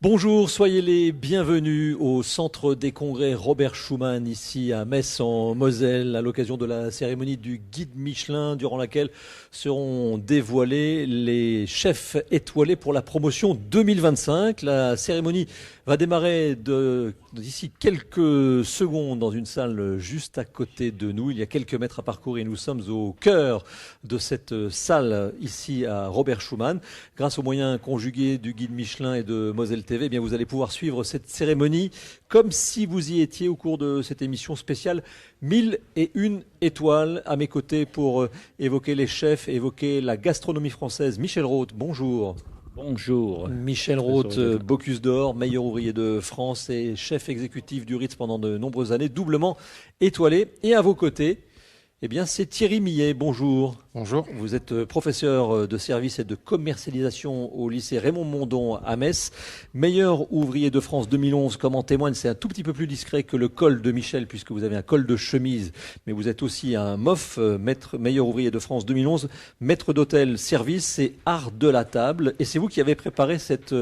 Bonjour, soyez les bienvenus au Centre des Congrès Robert Schuman, ici à Metz en Moselle, à l'occasion de la cérémonie du Guide Michelin, durant laquelle seront dévoilés les chefs étoilés pour la promotion 2025. La cérémonie va démarrer d'ici quelques secondes dans une salle juste à côté de nous. Il y a quelques mètres à parcourir et nous sommes au cœur de cette salle ici à Robert Schuman. Grâce aux moyens conjugués du Guide Michelin et de Moselle TV, eh bien vous allez pouvoir suivre cette cérémonie comme si vous y étiez au cours de cette émission spéciale 1001 étoiles. À mes côtés pour évoquer les chefs, évoquer la gastronomie française, Michel Roth, bonjour. Bonjour. Michel Roth, Bocuse d'Or, meilleur ouvrier de France et chef exécutif du Ritz pendant de nombreuses années, doublement étoilé. Et à vos côtés, eh bien, c'est Thierry Millet. Bonjour. Bonjour. Vous êtes professeur de service et de commercialisation au lycée Raymond Mondon à Metz. Meilleur ouvrier de France 2011, comme en témoigne, c'est un tout petit peu plus discret que le col de Michel, puisque vous avez un col de chemise, mais vous êtes aussi un MOF, meilleur ouvrier de France 2011, maître d'hôtel service et art de la table. Et c'est vous qui avez préparé cette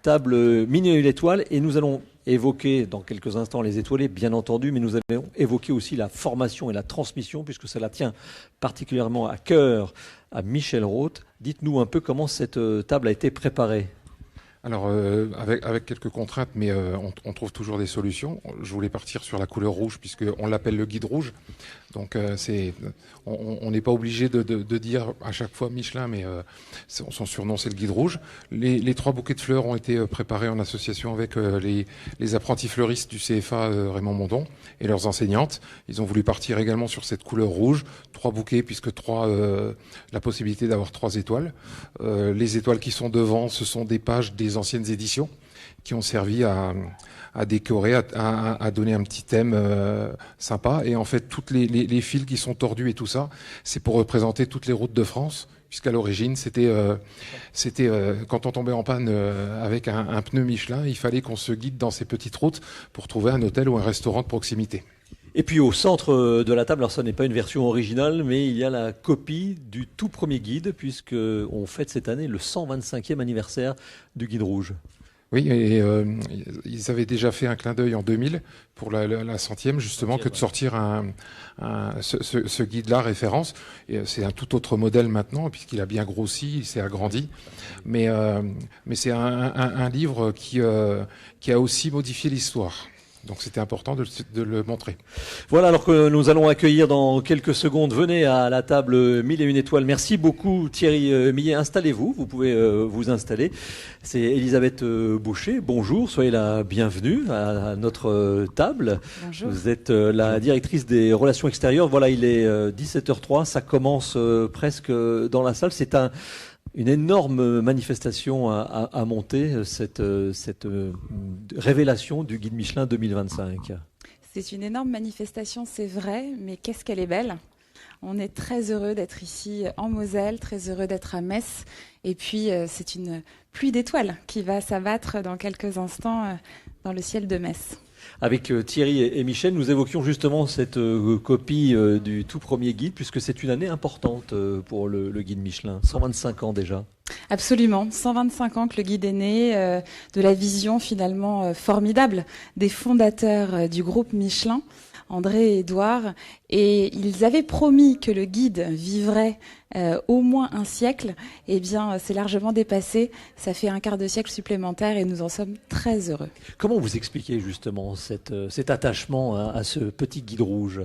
table mini étoile, et nous allons évoquer dans quelques instants les étoilés, bien entendu, mais nous allons évoquer aussi la formation et la transmission, puisque cela tient particulièrement à cœur à Michel Roth. Dites-nous un peu comment cette table a été préparée. Alors, avec quelques contraintes, mais on trouve toujours des solutions. Je voulais partir sur la couleur rouge, puisqu'on l'appelle le guide rouge. Donc, on n'est pas obligé de dire à chaque fois Michelin, mais son surnom, c'est le guide rouge. Les 3 bouquets de fleurs ont été préparés en association avec les apprentis fleuristes du CFA Raymond Mondon et leurs enseignantes. Ils ont voulu partir également sur cette couleur rouge. 3 bouquets, puisque la possibilité d'avoir 3 étoiles. Les étoiles qui sont devant, ce sont des pages des anciennes éditions qui ont servi à décorer, à donner un petit thème sympa. Et en fait, toutes les fils qui sont tordus et tout ça, c'est pour représenter toutes les routes de France, puisqu'à l'origine, c'était quand on tombait en panne avec un pneu Michelin, il fallait qu'on se guide dans ces petites routes pour trouver un hôtel ou un restaurant de proximité. Et puis au centre de la table, alors ça n'est pas une version originale, mais il y a la copie du tout premier guide, puisqu'on fête cette année le 125e anniversaire du guide rouge. Oui, et ils avaient déjà fait un clin d'œil en 2000 pour la 100e, justement, que de sortir ce guide-là référence. Et c'est un tout autre modèle maintenant, puisqu'il a bien grossi, il s'est agrandi. Mais c'est un livre qui a aussi modifié l'histoire. Donc c'était important de le montrer. Voilà, alors que nous allons accueillir dans quelques secondes, venez à la table 1001 étoiles. Merci beaucoup Thierry Millet. Installez-vous, vous pouvez vous installer. C'est Elisabeth Boucher. Bonjour, soyez la bienvenue à notre table. Bonjour. Vous êtes la directrice des relations extérieures. Voilà, il est 17h03, ça commence presque dans la salle. C'est une énorme manifestation à monter, cette révélation du guide Michelin 2025. C'est une énorme manifestation, c'est vrai, mais qu'est-ce qu'elle est belle. On est très heureux d'être ici en Moselle, très heureux d'être à Metz. Et puis, c'est une pluie d'étoiles qui va s'abattre dans quelques instants dans le ciel de Metz. Avec Thierry et Michel, nous évoquions justement cette copie du tout premier guide, puisque c'est une année importante pour le guide Michelin, 125 ans déjà. Absolument, 125 ans que le guide est né, de la vision finalement formidable des fondateurs du groupe Michelin, André et Édouard, et ils avaient promis que le guide vivrait au moins un siècle. Eh bien, c'est largement dépassé. Ça fait un quart de siècle supplémentaire et nous en sommes très heureux. Comment vous expliquez justement cet attachement à ce petit guide rouge ?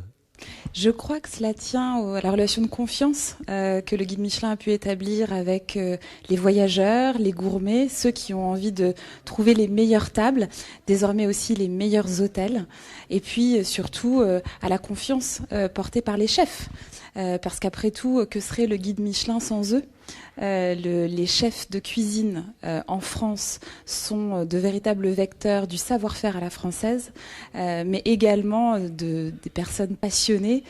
Je crois que cela tient à la relation de confiance que le guide Michelin a pu établir avec les voyageurs, les gourmets, ceux qui ont envie de trouver les meilleures tables, désormais aussi les meilleurs hôtels, et puis surtout à la confiance portée par les chefs. Parce qu'après tout, que serait le guide Michelin sans eux ? Les chefs de cuisine en France sont de véritables vecteurs du savoir-faire à la française, mais également des personnes passionnées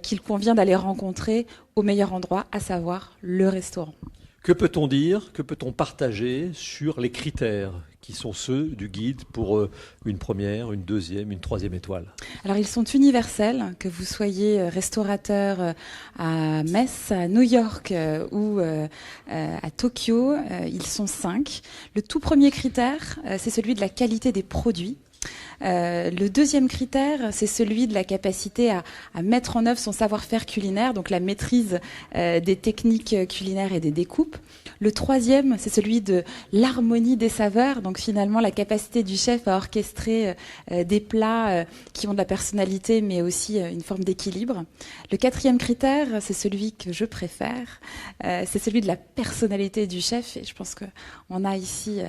qu'il convient d'aller rencontrer au meilleur endroit, à savoir le restaurant. Que peut-on dire, que peut-on partager sur les critères qui sont ceux du guide pour une première, une deuxième, une troisième étoile? Alors ils sont universels, que vous soyez restaurateur à Metz, à New York ou à Tokyo, ils sont 5. Le tout premier critère, c'est celui de la qualité des produits. Le deuxième critère, c'est celui de la capacité à mettre en œuvre son savoir-faire culinaire, donc la maîtrise des techniques culinaires et des découpes. Le troisième, c'est celui de l'harmonie des saveurs, donc finalement la capacité du chef à orchestrer des plats qui ont de la personnalité, mais aussi une forme d'équilibre. Le quatrième critère, c'est celui que je préfère, c'est celui de la personnalité du chef, et je pense qu'on a ici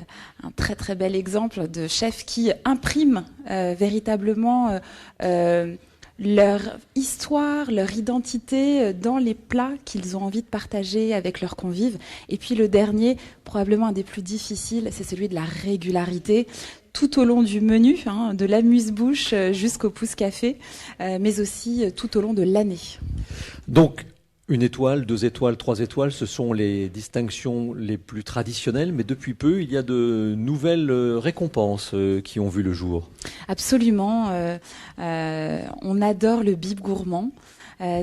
un très très bel exemple de chef qui imprime véritablement leur histoire, leur identité dans les plats qu'ils ont envie de partager avec leurs convives. Et puis le dernier, probablement un des plus difficiles, c'est celui de la régularité tout au long du menu, de l'amuse-bouche jusqu'au pouce-café, mais aussi tout au long de l'année. Donc, 1 étoile, 2 étoiles, 3 étoiles, ce sont les distinctions les plus traditionnelles, mais depuis peu, il y a de nouvelles récompenses qui ont vu le jour. Absolument. On adore le bib gourmand.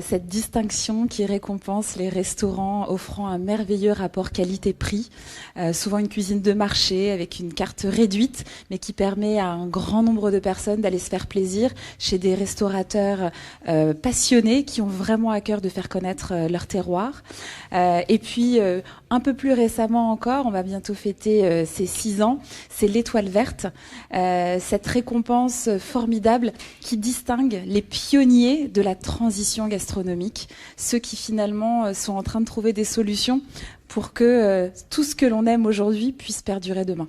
Cette distinction qui récompense les restaurants offrant un merveilleux rapport qualité-prix, souvent une cuisine de marché avec une carte réduite, mais qui permet à un grand nombre de personnes d'aller se faire plaisir chez des restaurateurs passionnés qui ont vraiment à cœur de faire connaître leur terroir. Et puis, un peu plus récemment encore, on va bientôt fêter ses 6 ans, c'est l'Étoile verte, cette récompense formidable qui distingue les pionniers de la transition gastronomique, ceux qui finalement sont en train de trouver des solutions pour que tout ce que l'on aime aujourd'hui puisse perdurer demain.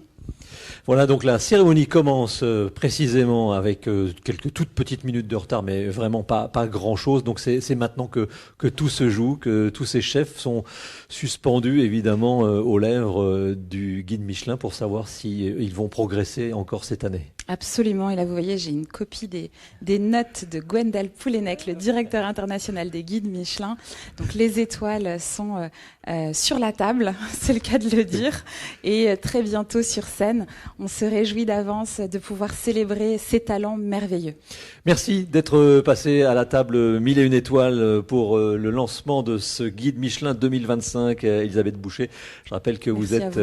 Voilà, donc la cérémonie commence précisément avec quelques toutes petites minutes de retard, mais vraiment pas grand-chose. Donc c'est maintenant que tout se joue, que tous ces chefs sont suspendus évidemment aux lèvres du guide Michelin pour savoir si ils vont progresser encore cette année. Absolument, et là vous voyez, j'ai une copie des notes de Gwendal Poulenec, le directeur international des guides Michelin. Donc les étoiles sont sur la table, c'est le cas de le dire, et très bientôt sur scène. On se réjouit d'avance de pouvoir célébrer ces talents merveilleux. Merci d'être passé à la table 1001 étoiles pour le lancement de ce guide Michelin 2025, Elisabeth Boucher. Je rappelle que vous êtes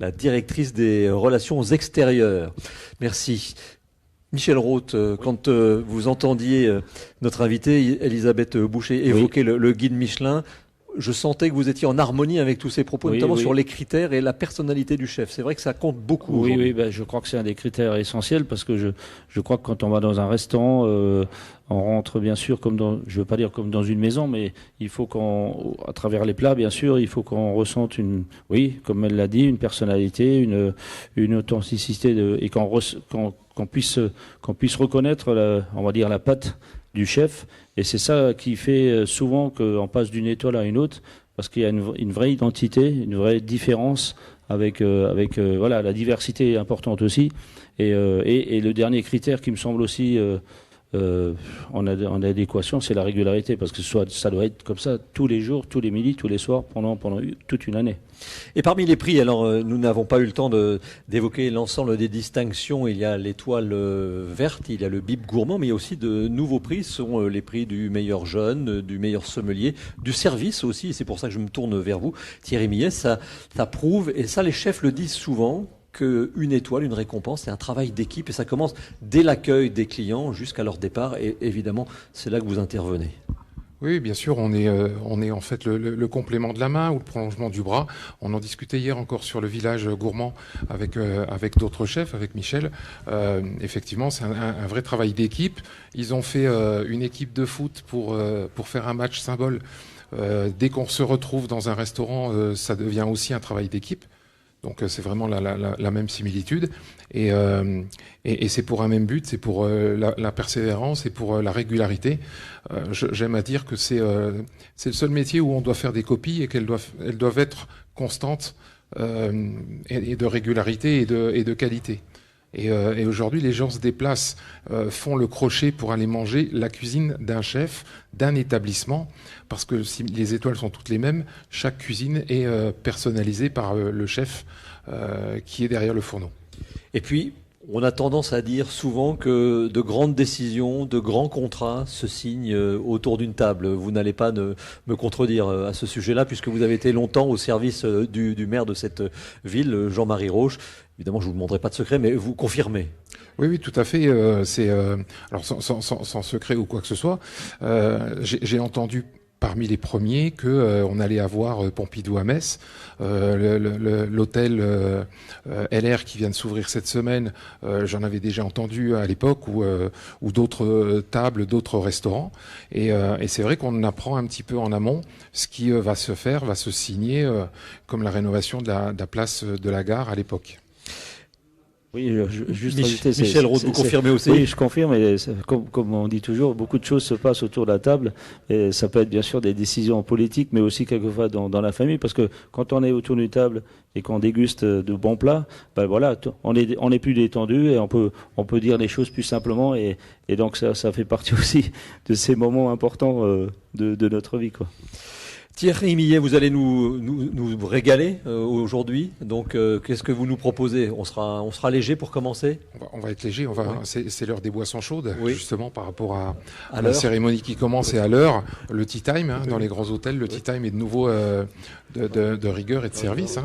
la directrice des relations extérieures. Merci. Michel Roth, quand vous entendiez notre invitée Elisabeth Boucher évoquer le guide Michelin, je sentais que vous étiez en harmonie avec tous ces propos, notamment sur les critères et la personnalité du chef. C'est vrai que ça compte beaucoup. Oui, je crois que c'est un des critères essentiels parce que je crois que quand on va dans un restaurant, on rentre bien sûr je veux pas dire comme dans une maison, mais il faut à travers les plats, bien sûr, il faut qu'on ressente comme elle l'a dit, une personnalité, une authenticité et qu'on puisse reconnaître, on va dire, la patte du chef, et c'est ça qui fait souvent qu'on passe d'une étoile à une autre, parce qu'il y a une vraie identité, une vraie différence avec la diversité est importante aussi, et le dernier critère qui me semble aussi en adéquation, c'est la régularité, parce que ça doit être comme ça tous les jours, tous les midis, tous les soirs, pendant toute une année. Et parmi les prix, alors nous n'avons pas eu le temps d'évoquer l'ensemble des distinctions. Il y a l'étoile verte, il y a le bib gourmand, mais il y a aussi de nouveaux prix. Ce sont les prix du meilleur jeune, du meilleur sommelier, du service aussi. Et c'est pour ça que je me tourne vers vous, Thierry Millet. Ça prouve, et ça les chefs le disent souvent, qu'une étoile, une récompense, c'est un travail d'équipe et ça commence dès l'accueil des clients jusqu'à leur départ. Et évidemment, c'est là que vous intervenez. Oui, bien sûr, on est en fait le complément de la main ou le prolongement du bras. On en discutait hier encore sur le village gourmand avec d'autres chefs, avec Michel. Effectivement, c'est un vrai travail d'équipe. Ils ont fait une équipe de foot pour faire un match symbole. Dès qu'on se retrouve dans un restaurant, ça devient aussi un travail d'équipe. Donc c'est vraiment la même similitude et c'est pour un même but, c'est pour la persévérance et pour la régularité. J'aime à dire que c'est le seul métier où on doit faire des copies et elles doivent être constantes et de régularité et de qualité. Et aujourd'hui, les gens se déplacent, font le crochet pour aller manger la cuisine d'un chef, d'un établissement, parce que si les étoiles sont toutes les mêmes, chaque cuisine est personnalisée par le chef qui est derrière le fourneau. Et puis, on a tendance à dire souvent que de grandes décisions, de grands contrats se signent autour d'une table. Vous n'allez pas me contredire à ce sujet-là, puisque vous avez été longtemps au service du maire de cette ville, Jean-Marie Roche. Évidemment, je ne vous demanderai pas de secret, mais vous confirmez. Oui, oui, tout à fait. Alors sans secret ou quoi que ce soit, j'ai entendu parmi les premiers que on allait avoir Pompidou à Metz, l'hôtel LR qui vient de s'ouvrir cette semaine. J'en avais déjà entendu à l'époque, ou d'autres tables, d'autres restaurants. Et c'est vrai qu'on apprend un petit peu en amont ce qui va se faire, va se signer, comme la rénovation de la place de la gare à l'époque. Oui, juste Michel Rode, vous confirmez aussi? Oui, je confirme. Et comme on dit toujours, beaucoup de choses se passent autour de la table. Et ça peut être bien sûr des décisions politiques, mais aussi quelquefois dans la famille. Parce que quand on est autour d'une table et qu'on déguste de bons plats, ben voilà, on est plus détendu et on peut dire les choses plus simplement. Et donc ça fait partie aussi de ces moments importants de notre vie, quoi. Thierry Millet, vous allez nous régaler aujourd'hui. Donc, qu'est-ce que vous nous proposez ? On sera léger pour commencer ? On va être léger. C'est l'heure des boissons chaudes, justement, par rapport à la l'heure. Cérémonie qui commence et à l'heure. Le tea time, dans les grands hôtels, le tea time est de nouveau de rigueur et de service.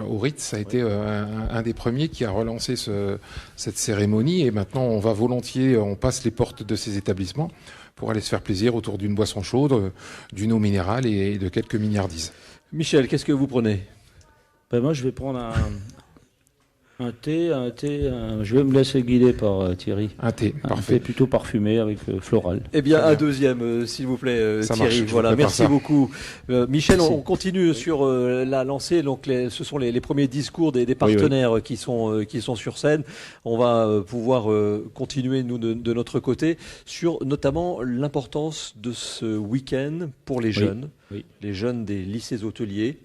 Au Ritz, ça a été un des premiers qui a relancé cette cérémonie. Et maintenant, on passe les portes de ces établissements pour aller se faire plaisir autour d'une boisson chaude, d'une eau minérale et de quelques mignardises. Michel, qu'est-ce que vous prenez ? Ben moi, je vais prendre un thé. Je vais me laisser guider par Thierry. Un thé, parfait. Un thé plutôt parfumé avec floral. Eh bien, un deuxième, s'il vous plaît, ça Thierry. Marche, voilà, merci beaucoup. Michel, Merci. on continue sur la lancée. Donc, ce sont les premiers discours des partenaires qui sont sur scène. On va pouvoir continuer, nous, de notre côté, sur notamment l'importance de ce week-end pour les jeunes, les jeunes des lycées hôteliers,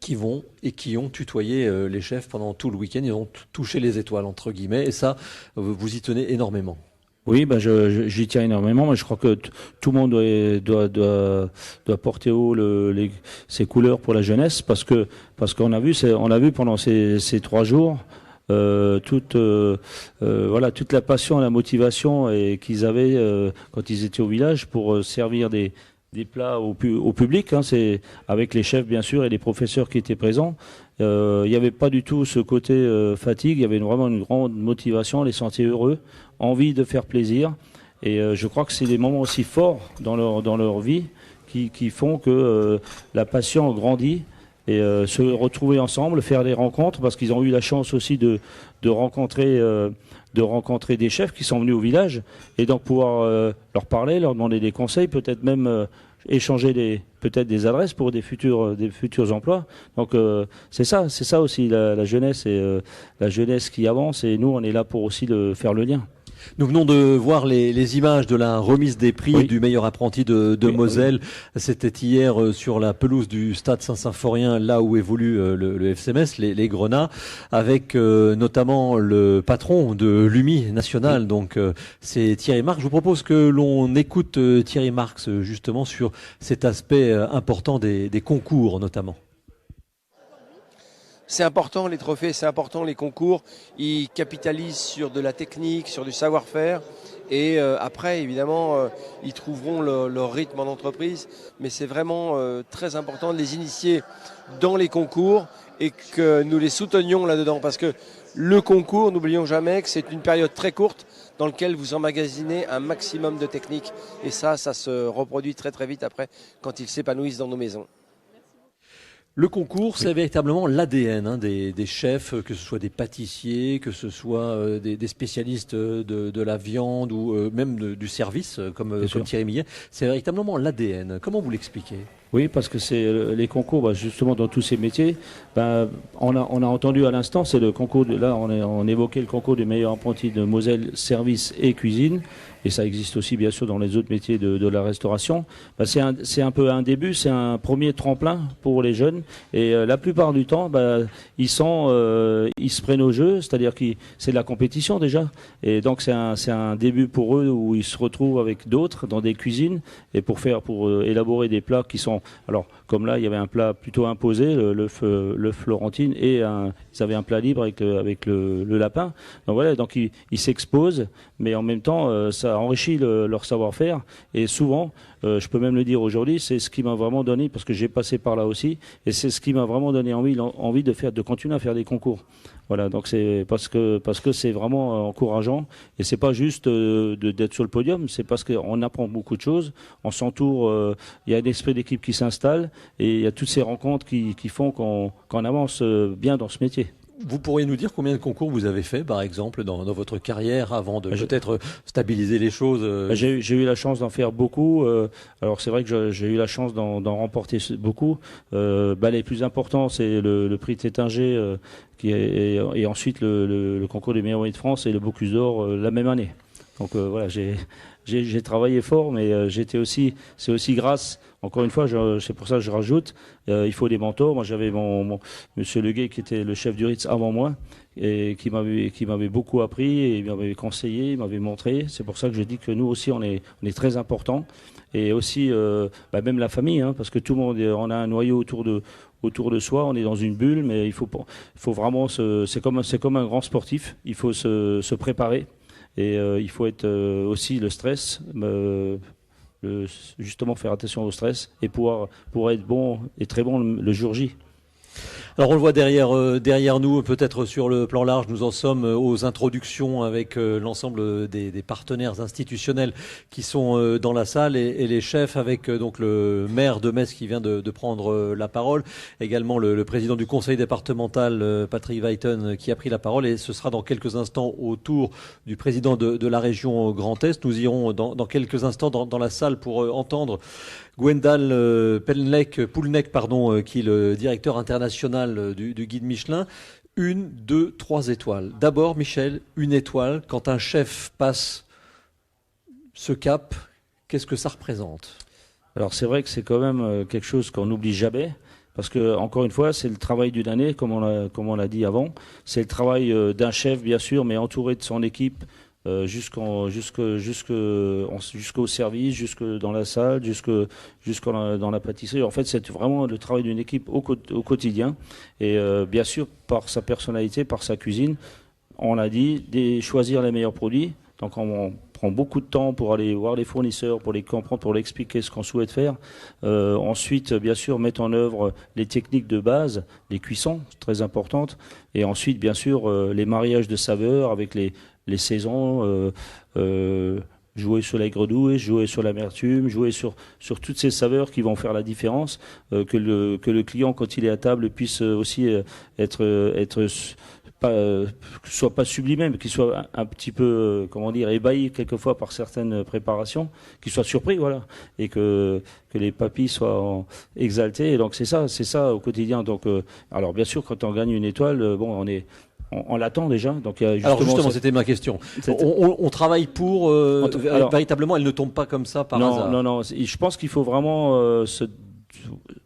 qui vont et qui ont tutoyé les chefs pendant tout le week-end. Ils ont touché les étoiles, entre guillemets. Et ça, vous y tenez énormément. Oui, j'y tiens énormément, mais je crois que tout le monde doit porter haut ses couleurs pour la jeunesse, parce qu'on a vu pendant ces 3 jours toute la passion et la motivation qu'ils avaient quand ils étaient au village pour servir des plats au public, c'est avec les chefs bien sûr et les professeurs qui étaient présents. Il n'y avait pas du tout ce côté fatigue, il y avait vraiment une grande motivation, on les sentait heureux, envie de faire plaisir. Et je crois que c'est des moments aussi forts dans leur vie qui font que la passion grandit et se retrouver ensemble, faire des rencontres, parce qu'ils ont eu la chance aussi de rencontrer des chefs qui sont venus au village et donc pouvoir leur parler, leur demander des conseils, peut-être même échanger peut-être des adresses pour des futurs emplois. Donc c'est ça aussi la jeunesse et la jeunesse qui avance, et nous on est là pour aussi faire le lien. Nous venons de voir les images de la remise des prix du meilleur apprenti de Moselle. C'était hier sur la pelouse du stade Saint-Symphorien, là où évolue le FC Metz, les Grenats, avec notamment le patron de l'UMI national. Donc c'est Thierry Marx. Je vous propose que l'on écoute Thierry Marx justement sur cet aspect important des concours notamment. C'est important les trophées, c'est important les concours. Ils capitalisent sur de la technique, sur du savoir-faire. Et après, évidemment, ils trouveront leur rythme en entreprise. Mais c'est vraiment très important de les initier dans les concours et que nous les soutenions là-dedans. Parce que le concours, n'oublions jamais que c'est une période très courte dans laquelle vous emmagasinez un maximum de technique. Et ça se reproduit très très vite après quand ils s'épanouissent dans nos maisons. Le concours, c'est véritablement l'ADN des chefs, que ce soit des pâtissiers, que ce soit des spécialistes de la viande ou même du service, comme Thierry Millet. C'est véritablement l'ADN. Comment vous l'expliquez ? Oui, parce que c'est les concours, justement dans tous ces métiers. On a entendu à l'instant, c'est le concours. Là, on évoquait le concours du meilleur apprenti de Moselle, service et cuisine. Et ça existe aussi bien sûr dans les autres métiers de la restauration. C'est un peu un début, c'est un premier tremplin pour les jeunes. Et la plupart du temps, ils se prennent au jeu, c'est-à-dire que c'est de la compétition déjà. Et donc c'est un début pour eux où ils se retrouvent avec d'autres dans des cuisines et pour élaborer des plats qui sont Alors, comme là, il y avait un plat plutôt imposé, l'œuf Florentine, et ils avaient un plat libre avec le lapin. Donc voilà, donc ils s'exposent, mais en même temps, ça enrichit leur savoir-faire. Et souvent, je peux même le dire aujourd'hui, c'est ce qui m'a vraiment donné, parce que j'ai passé par là aussi, et c'est ce qui m'a vraiment donné envie de continuer à faire des concours. Voilà, donc c'est parce que c'est vraiment encourageant, et c'est pas juste d'être sur le podium, c'est parce qu'on apprend beaucoup de choses, on s'entoure, il y a un esprit d'équipe qui s'installe, et il y a toutes ces rencontres qui font qu'on avance bien dans ce métier. Vous pourriez nous dire combien de concours vous avez fait, par exemple, dans votre carrière, avant de peut-être stabiliser les choses J'ai eu la chance d'en faire beaucoup. Alors c'est vrai que j'ai eu la chance d'en remporter beaucoup. Les plus importants, c'est le prix Tétinger, et ensuite le concours des meilleurs moyens de France et le Bocuse d'Or la même année. Donc voilà, j'ai travaillé fort, mais c'est aussi grâce. Encore une fois, c'est pour ça que je rajoute, il faut des mentors. Moi, j'avais mon Monsieur Leguet qui était le chef du Ritz avant moi et qui m'avait beaucoup appris et il m'avait conseillé, il m'avait montré. C'est pour ça que je dis que nous aussi, on est très important. Et aussi, même la famille, hein, parce que tout le monde, on a un noyau autour de soi, on est dans une bulle, mais il faut vraiment c'est comme un grand sportif. Il faut se préparer. Et il faut être aussi le stress, justement faire attention au stress et pour être bon et très bon le jour J. Alors on le voit derrière nous, peut-être sur le plan large, nous en sommes aux introductions avec l'ensemble des partenaires institutionnels qui sont dans la salle et les chefs avec donc le maire de Metz qui vient de prendre la parole, également le président du conseil départemental Patrick Weiten qui a pris la parole, et ce sera dans quelques instants au tour du président de la région Grand Est. Nous irons dans quelques instants dans la salle pour entendre Gwendal Poulnec, qui est le directeur international du guide Michelin. 1, 2, 3 étoiles. D'abord, Michel, une étoile. Quand un chef passe ce cap, qu'est-ce que ça représente ? Alors c'est vrai que c'est quand même quelque chose qu'on n'oublie jamais. Parce que, encore une fois, c'est le travail d'une année, comme on l'a dit avant. C'est le travail d'un chef, bien sûr, mais entouré de son équipe, jusqu'au service, jusque dans la salle, dans la pâtisserie. En fait, c'est vraiment le travail d'une équipe au quotidien. Et bien sûr, par sa personnalité, par sa cuisine, on a dit choisir les meilleurs produits. Donc on prend beaucoup de temps pour aller voir les fournisseurs, pour les comprendre, pour leur expliquer ce qu'on souhaite faire. Ensuite, bien sûr, mettre en œuvre les techniques de base, les cuissons, très importantes. Et ensuite, bien sûr, les mariages de saveurs avec les saisons, jouer sur l'aigre-douce, jouer sur l'amertume, jouer sur toutes ces saveurs qui vont faire la différence, que le client, quand il est à table, puisse aussi soit pas sublimé, mais qu'il soit un petit peu, ébahi quelquefois par certaines préparations, qu'il soit surpris, voilà, et que les papilles soient exaltées. Et donc c'est ça au quotidien. Donc, alors bien sûr, quand on gagne une étoile, on l'attend déjà. Donc, alors justement, c'était ma question. On travaille pour véritablement, elle ne tombe pas comme ça par hasard. Non. Je pense qu'il faut vraiment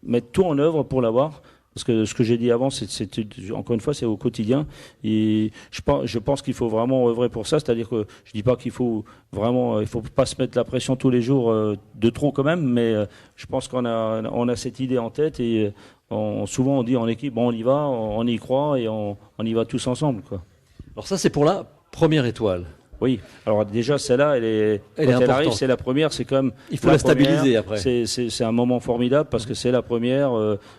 mettre tout en œuvre pour l'avoir. Parce que ce que j'ai dit avant, encore une fois, c'est au quotidien. Et je pense qu'il faut vraiment œuvrer pour ça. C'est-à-dire que je dis pas qu'il faut vraiment, il faut pas se mettre la pression tous les jours de trop quand même. Mais je pense qu'on a cette idée en tête et souvent on dit en équipe, bon, on y va, on y croit et on y va tous ensemble, quoi. Alors ça, c'est pour la première étoile. Oui, alors déjà celle-là, quand elle arrive, c'est la première, c'est quand même. Il faut la stabiliser après. C'est un moment formidable parce que c'est la première,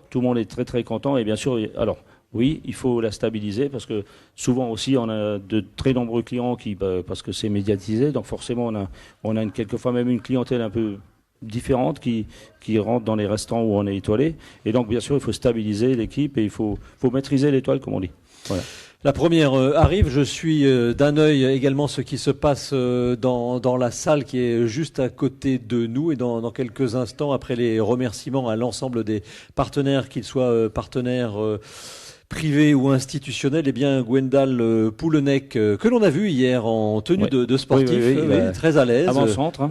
tout le monde est très très content et bien sûr, alors oui, il faut la stabiliser parce que souvent aussi on a de très nombreux clients parce que c'est médiatisé, donc forcément on a quelquefois même une clientèle un peu différente qui rentre dans les restaurants où on est étoilé, et donc bien sûr il faut stabiliser l'équipe et il faut maîtriser l'étoile comme on dit. Voilà. La première arrive, je suis d'un œil également ce qui se passe dans la salle qui est juste à côté de nous, et dans quelques instants, après les remerciements à l'ensemble des partenaires, qu'ils soient partenaires privé ou institutionnel, eh bien Gwendal Poulenec, que l'on a vu hier en tenue de sportif, très à l'aise. Avant-centre.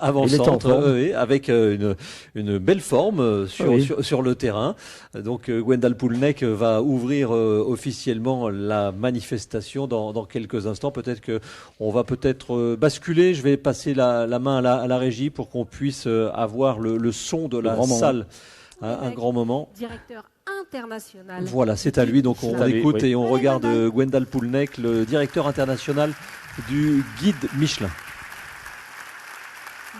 Avant-centre, avec une belle forme sur le terrain. Donc Gwendal Poulenec va ouvrir officiellement la manifestation dans quelques instants. Peut-être qu'on va basculer. Je vais passer la main à la régie pour qu'on puisse avoir le son de la salle. Un grand moment. Directeur international. Voilà, c'est à lui. Donc on écoute et on regarde Gwendal Poulenec, le directeur international du guide Michelin.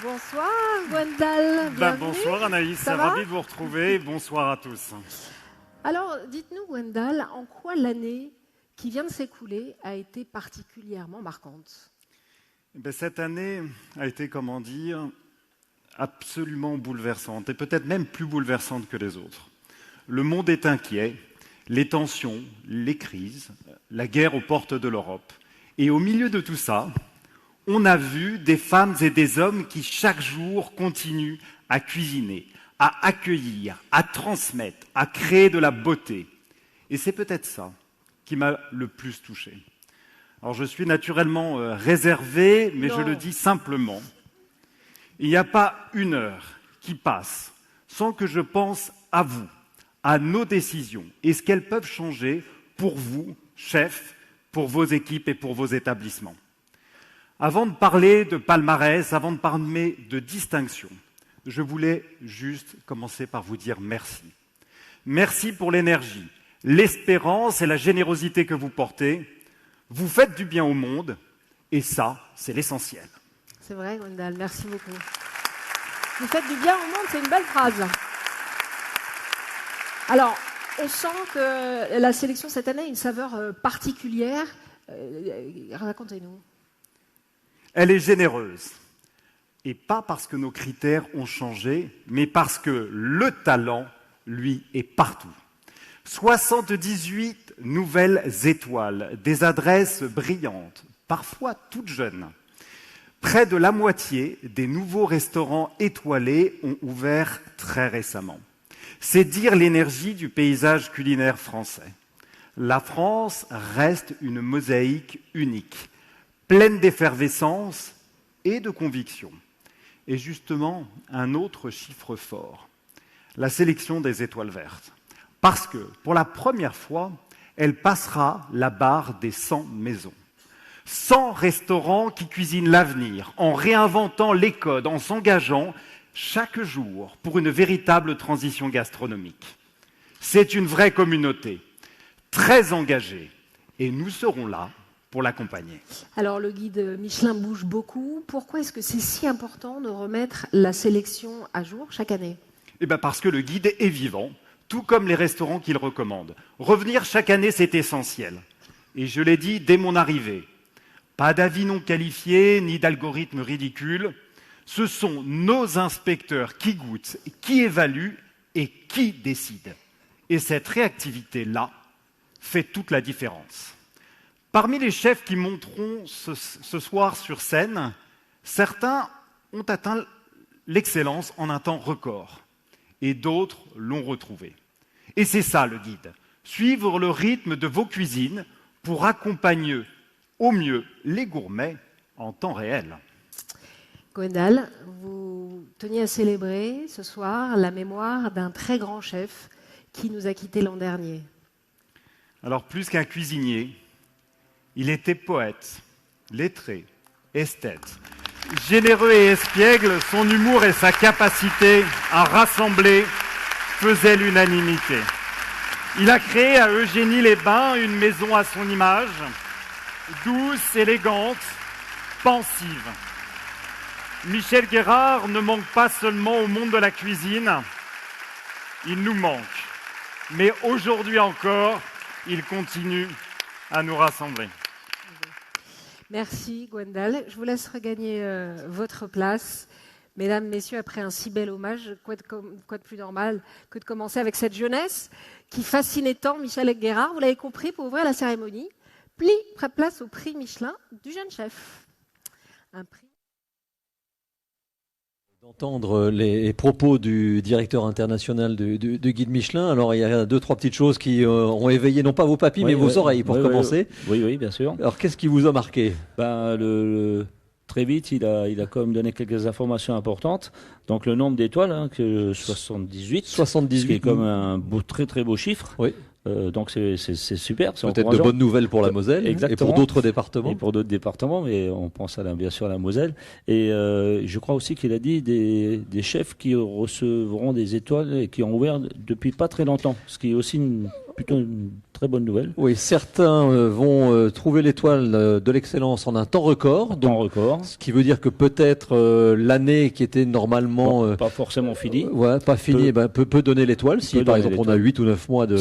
Bonsoir Gwendal. Bonsoir Anaïs, ravi de vous retrouver. Bonsoir à tous. Alors dites-nous Gwendal, en quoi l'année qui vient de s'écouler a été particulièrement marquante? Cette année a été, comment dire, absolument bouleversante, et peut-être même plus bouleversante que les autres. Le monde est inquiet, les tensions, les crises, la guerre aux portes de l'Europe. Et au milieu de tout ça, on a vu des femmes et des hommes qui chaque jour continuent à cuisiner, à accueillir, à transmettre, à créer de la beauté. Et c'est peut-être ça qui m'a le plus touché. Alors je suis naturellement réservé, mais je le dis simplement. Il n'y a pas une heure qui passe sans que je pense à vous, à nos décisions et ce qu'elles peuvent changer pour vous, chefs, pour vos équipes et pour vos établissements. Avant de parler de palmarès, avant de parler de distinction, je voulais juste commencer par vous dire merci. Merci pour l'énergie, l'espérance et la générosité que vous portez. Vous faites du bien au monde et ça, c'est l'essentiel. C'est vrai, Gwendal, merci beaucoup. Vous faites du bien au monde, c'est une belle phrase. Alors, on sent que la sélection cette année a une saveur particulière. Racontez-nous. Elle est généreuse. Et pas parce que nos critères ont changé, mais parce que le talent, lui, est partout. 78 nouvelles étoiles, des adresses brillantes, parfois toutes jeunes. Près de la moitié des nouveaux restaurants étoilés ont ouvert très récemment. C'est dire l'énergie du paysage culinaire français. La France reste une mosaïque unique, pleine d'effervescence et de conviction. Et justement, un autre chiffre fort, la sélection des étoiles vertes. Parce que, pour la première fois, elle passera la barre des 100 maisons. 100 restaurants qui cuisinent l'avenir, en réinventant les codes, en s'engageant chaque jour pour une véritable transition gastronomique. C'est une vraie communauté, très engagée, et nous serons là pour l'accompagner. Alors, le guide Michelin bouge beaucoup. Pourquoi est-ce que c'est si important de remettre la sélection à jour chaque année? Parce que le guide est vivant, tout comme les restaurants qu'il recommande. Revenir chaque année, c'est essentiel. Et je l'ai dit dès mon arrivée. Pas d'avis non qualifiés, ni d'algorithmes ridicules. Ce sont nos inspecteurs qui goûtent, qui évaluent et qui décident. Et cette réactivité-là fait toute la différence. Parmi les chefs qui monteront ce soir sur scène, certains ont atteint l'excellence en un temps record. Et d'autres l'ont retrouvé. Et c'est ça le guide. Suivre le rythme de vos cuisines pour accompagner au mieux les gourmets en temps réel. Gwendal, vous teniez à célébrer ce soir la mémoire d'un très grand chef qui nous a quittés l'an dernier. Alors plus qu'un cuisinier, il était poète, lettré, esthète. Généreux et espiègle, son humour et sa capacité à rassembler faisaient l'unanimité. Il a créé à Eugénie-les-Bains une maison à son image, douce, élégante, pensive. Michel Guérard ne manque pas seulement au monde de la cuisine, il nous manque. Mais aujourd'hui encore, il continue à nous rassembler. Merci Gwendal. Je vous laisse regagner votre place. Mesdames, Messieurs, après un si bel hommage, quoi de plus normal que de commencer avec cette jeunesse qui fascinait tant Michel Guérard. Vous l'avez compris, pour ouvrir la cérémonie, place au prix Michelin du jeune chef. Un prix. D'entendre les propos du directeur international du Guide Michelin. Alors, il y a 2-3 petites choses qui ont éveillé, non pas vos papilles, mais vos oreilles, pour commencer. Oui, bien sûr. Alors, qu'est-ce qui vous a marqué? Très vite, il a quand même donné quelques informations importantes. Donc, le nombre d'étoiles, que 78. 78. Ce qui est comme un très, très beau chiffre. Oui. Donc c'est super. Peut-être de bonnes nouvelles pour la Moselle. Exactement. Et pour d'autres départements. Et pour d'autres départements, mais on pense bien sûr à la Moselle. Et je crois aussi qu'il a dit des chefs qui recevront des étoiles et qui ont ouvert depuis pas très longtemps, ce qui est aussi plutôt une très bonne nouvelle. Oui, certains vont trouver l'étoile de l'excellence en un temps record. Ce qui veut dire que peut-être l'année qui était normalement pas forcément finie. Pas finie, peut donner l'étoile si par exemple on a 8 ou 9 mois de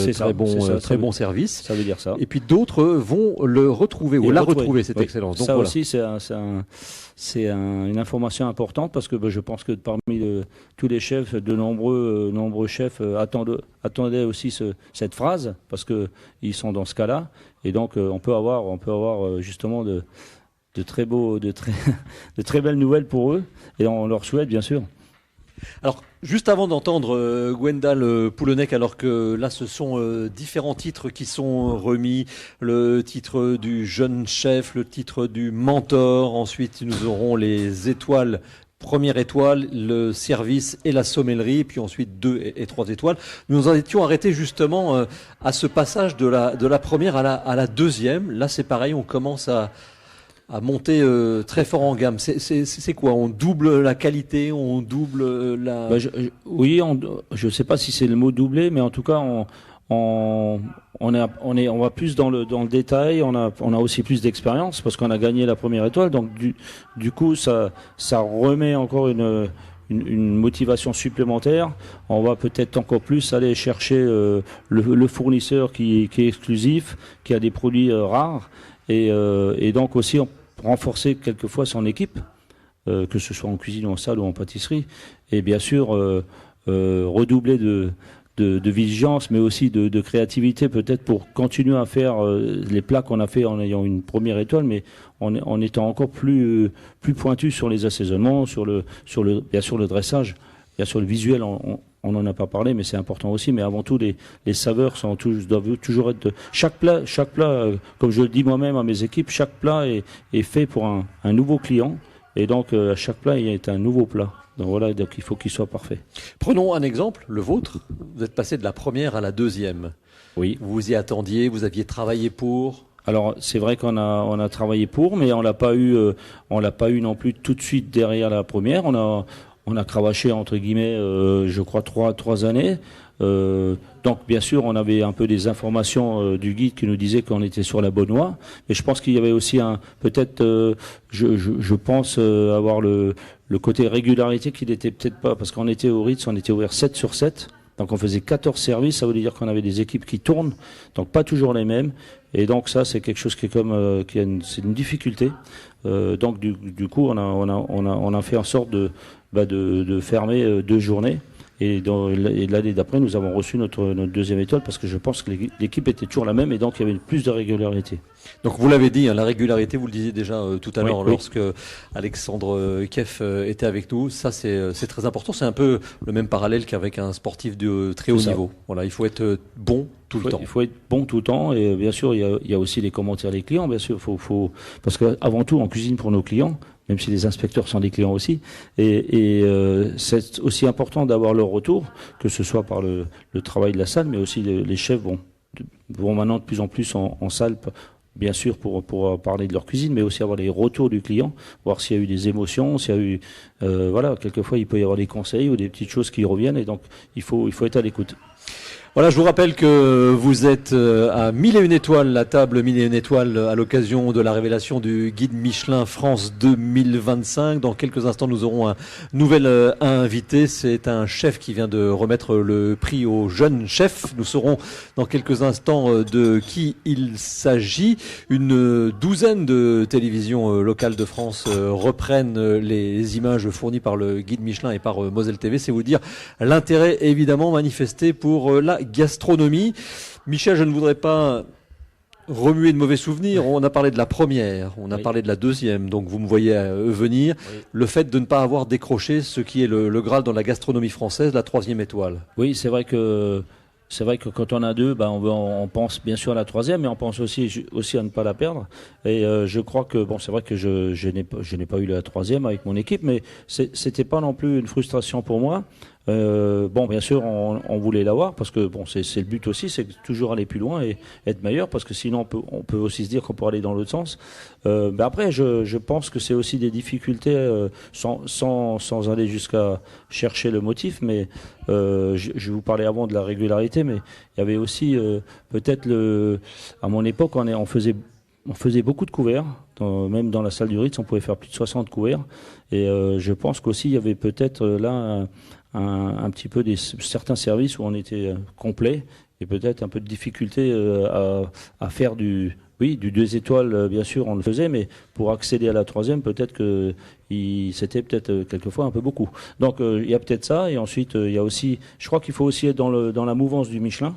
très bon service. Ça veut dire ça. Et puis d'autres vont le retrouver ou la retrouver cette excellence. Donc, ça aussi c'est une information importante parce que je pense que parmi tous les chefs, de nombreux chefs attendaient aussi cette phrase parce que ils sont dans ce cas-là, et donc on peut avoir justement de très belles nouvelles pour eux, et on leur souhaite bien sûr. Alors, juste avant d'entendre Gwendal Poulenec, alors que là, ce sont différents titres qui sont remis. Le titre du jeune chef, le titre du mentor. Ensuite, nous aurons les étoiles. Première étoile, le service et la sommellerie, puis ensuite 2 et 3 étoiles. Nous en étions arrêtés justement à ce passage de la première à la deuxième. Là, c'est pareil, on commence à monter très fort en gamme. C'est quoi? On double la qualité, on double la... je ne sais pas si c'est le mot doubler, mais en tout cas, on va plus dans le détail. On a aussi plus d'expérience parce qu'on a gagné la première étoile. Donc du coup, ça remet encore une motivation supplémentaire. On va peut-être encore plus aller chercher le fournisseur qui est exclusif, qui a des produits rares, et donc aussi renforcer quelquefois son équipe, que ce soit en cuisine, en salle ou en pâtisserie, et bien sûr redoubler de vigilance, mais aussi de créativité peut-être pour continuer à faire les plats qu'on a fait en ayant une première étoile, mais en étant encore plus pointu sur les assaisonnements, bien sûr le dressage, bien sûr le visuel. On n'en a pas parlé, mais c'est important aussi. Mais avant tout, les saveurs doivent toujours être chaque plat, comme je le dis moi-même à mes équipes, chaque plat est fait pour un nouveau client, et donc chaque plat est un nouveau plat. Donc voilà, donc il faut qu'il soit parfait. Prenons un exemple, le vôtre. Vous êtes passé de la première à la deuxième. Oui. Vous vous y attendiez, vous aviez travaillé pour. Alors c'est vrai qu'on a travaillé pour, mais on l'a pas eu non plus tout de suite derrière la première. On a cravaché entre guillemets, je crois 3 années. Donc bien sûr, on avait un peu des informations du guide qui nous disait qu'on était sur la bonne voie, mais je pense qu'il y avait aussi je pense avoir le côté régularité qui n'était peut-être pas, parce qu'on était au Ritz, on était ouvert 7 sur 7. Donc on faisait 14 services, ça voulait dire qu'on avait des équipes qui tournent, donc pas toujours les mêmes. Et donc ça, c'est quelque chose qui est c'est une difficulté. Donc du coup, on a fait en sorte de fermer 2 journées. Et l'année d'après, nous avons reçu notre deuxième étoile parce que je pense que l'équipe était toujours la même, et donc il y avait plus de régularité. Donc vous l'avez dit, la régularité, vous le disiez déjà tout à l'heure lorsque Alexandre Keff était avec nous. Ça, c'est très important. C'est un peu le même parallèle qu'avec un sportif de très haut niveau. Voilà, il faut être bon tout le temps. Il faut être bon tout le temps, et bien sûr, il y a aussi les commentaires des clients. Bien sûr, parce qu'avant tout, on cuisine pour nos clients, même si les inspecteurs sont des clients aussi. Et c'est aussi important d'avoir leur retour, que ce soit par le travail de la salle, mais aussi les chefs vont maintenant de plus en plus en salle, bien sûr pour parler de leur cuisine, mais aussi avoir les retours du client, voir s'il y a eu des émotions, s'il y a eu... quelquefois il peut y avoir des conseils ou des petites choses qui reviennent, et donc il faut être à l'écoute. Voilà, je vous rappelle que vous êtes à 1001 étoiles, la table 1001 étoiles à l'occasion de la révélation du guide Michelin France 2025. Dans quelques instants, nous aurons un nouvel invité. C'est un chef qui vient de remettre le prix aux jeunes chefs. Nous saurons dans quelques instants de qui il s'agit. Une douzaine de télévisions locales de France reprennent les images fournies par le guide Michelin et par Moselle TV. C'est vous dire l'intérêt évidemment manifesté pour la gastronomie. Michel, je ne voudrais pas remuer de mauvais souvenirs. On a parlé de la première, on a Oui. parlé de la deuxième, donc vous me voyez venir. Oui. Le fait de ne pas avoir décroché ce qui est le Graal dans la gastronomie française, la 3e étoile. Oui, c'est vrai que quand on a deux, on pense bien sûr à la 3e, mais on pense aussi à ne pas la perdre. Et je crois que c'est vrai que je n'ai pas eu la 3e avec mon équipe, mais c'était pas non plus une frustration pour moi. Bien sûr, on voulait l'avoir parce que c'est le but aussi, c'est toujours aller plus loin et être meilleur, parce que sinon on peut aussi se dire qu'on peut aller dans l'autre sens. Après, je pense que c'est aussi des difficultés sans aller jusqu'à chercher le motif, mais je vous parlais avant de la régularité, mais il y avait aussi peut-être à mon époque, on faisait beaucoup de couverts, même dans la salle du Ritz, on pouvait faire plus de 60 couverts, et je pense qu'aussi il y avait peut-être là un petit peu certains services où on était complet, et peut-être un peu de difficulté à faire du 2 étoiles, bien sûr on le faisait, mais pour accéder à la 3e, peut-être que c'était peut-être quelquefois un peu beaucoup. Donc il y a peut-être ça, et ensuite il y a aussi, je crois qu'il faut aussi être dans la mouvance du Michelin.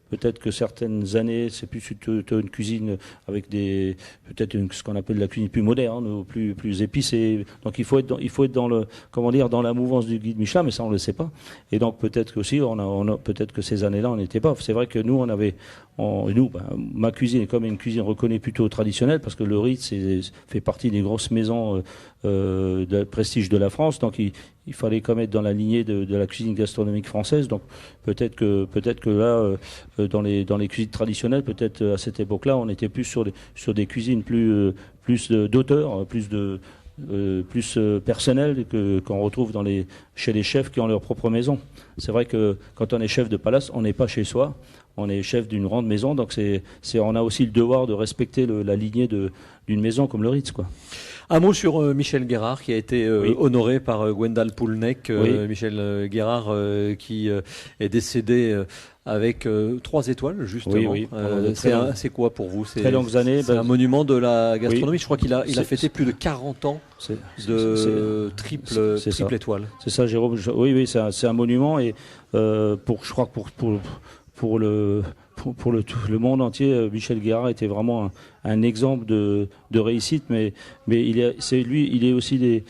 Peut-être que certaines années, c'est plus une cuisine avec ce qu'on appelle la cuisine plus moderne, ou plus épicée. Donc il faut être dans la mouvance du guide Michelin, mais ça on le sait pas. Et donc peut-être que aussi, peut-être que ces années-là on n'était pas. C'est vrai que nous ma cuisine est comme une cuisine reconnue plutôt traditionnelle, parce que le Ritz fait partie des grosses maisons de prestige de la France. Donc il fallait quand même être dans la lignée de la cuisine gastronomique française. Donc peut-être que là, dans les cuisines traditionnelles, peut-être à cette époque-là, on était plus sur des cuisines plus d'auteur, plus personnelles qu'on retrouve chez les chefs qui ont leur propre maison. C'est vrai que quand on est chef de palace, on n'est pas chez soi. On est chef d'une grande maison, donc on a aussi le devoir de respecter la lignée d'une maison comme le Ritz, quoi. Un mot sur Michel Guérard, qui a été honoré par Gwendal Poulnek. Oui. Michel Guérard qui est décédé avec 3 étoiles, justement. Oui. C'est quoi pour vous? Très longues années. C'est un monument de la gastronomie. Oui. Je crois qu'il a fêté plus de 40 ans de triple étoile. C'est ça, Jérôme. Oui, c'est un monument, et je crois que pour le monde entier, Michel Guérard était vraiment un exemple de réussite, mais il est aussi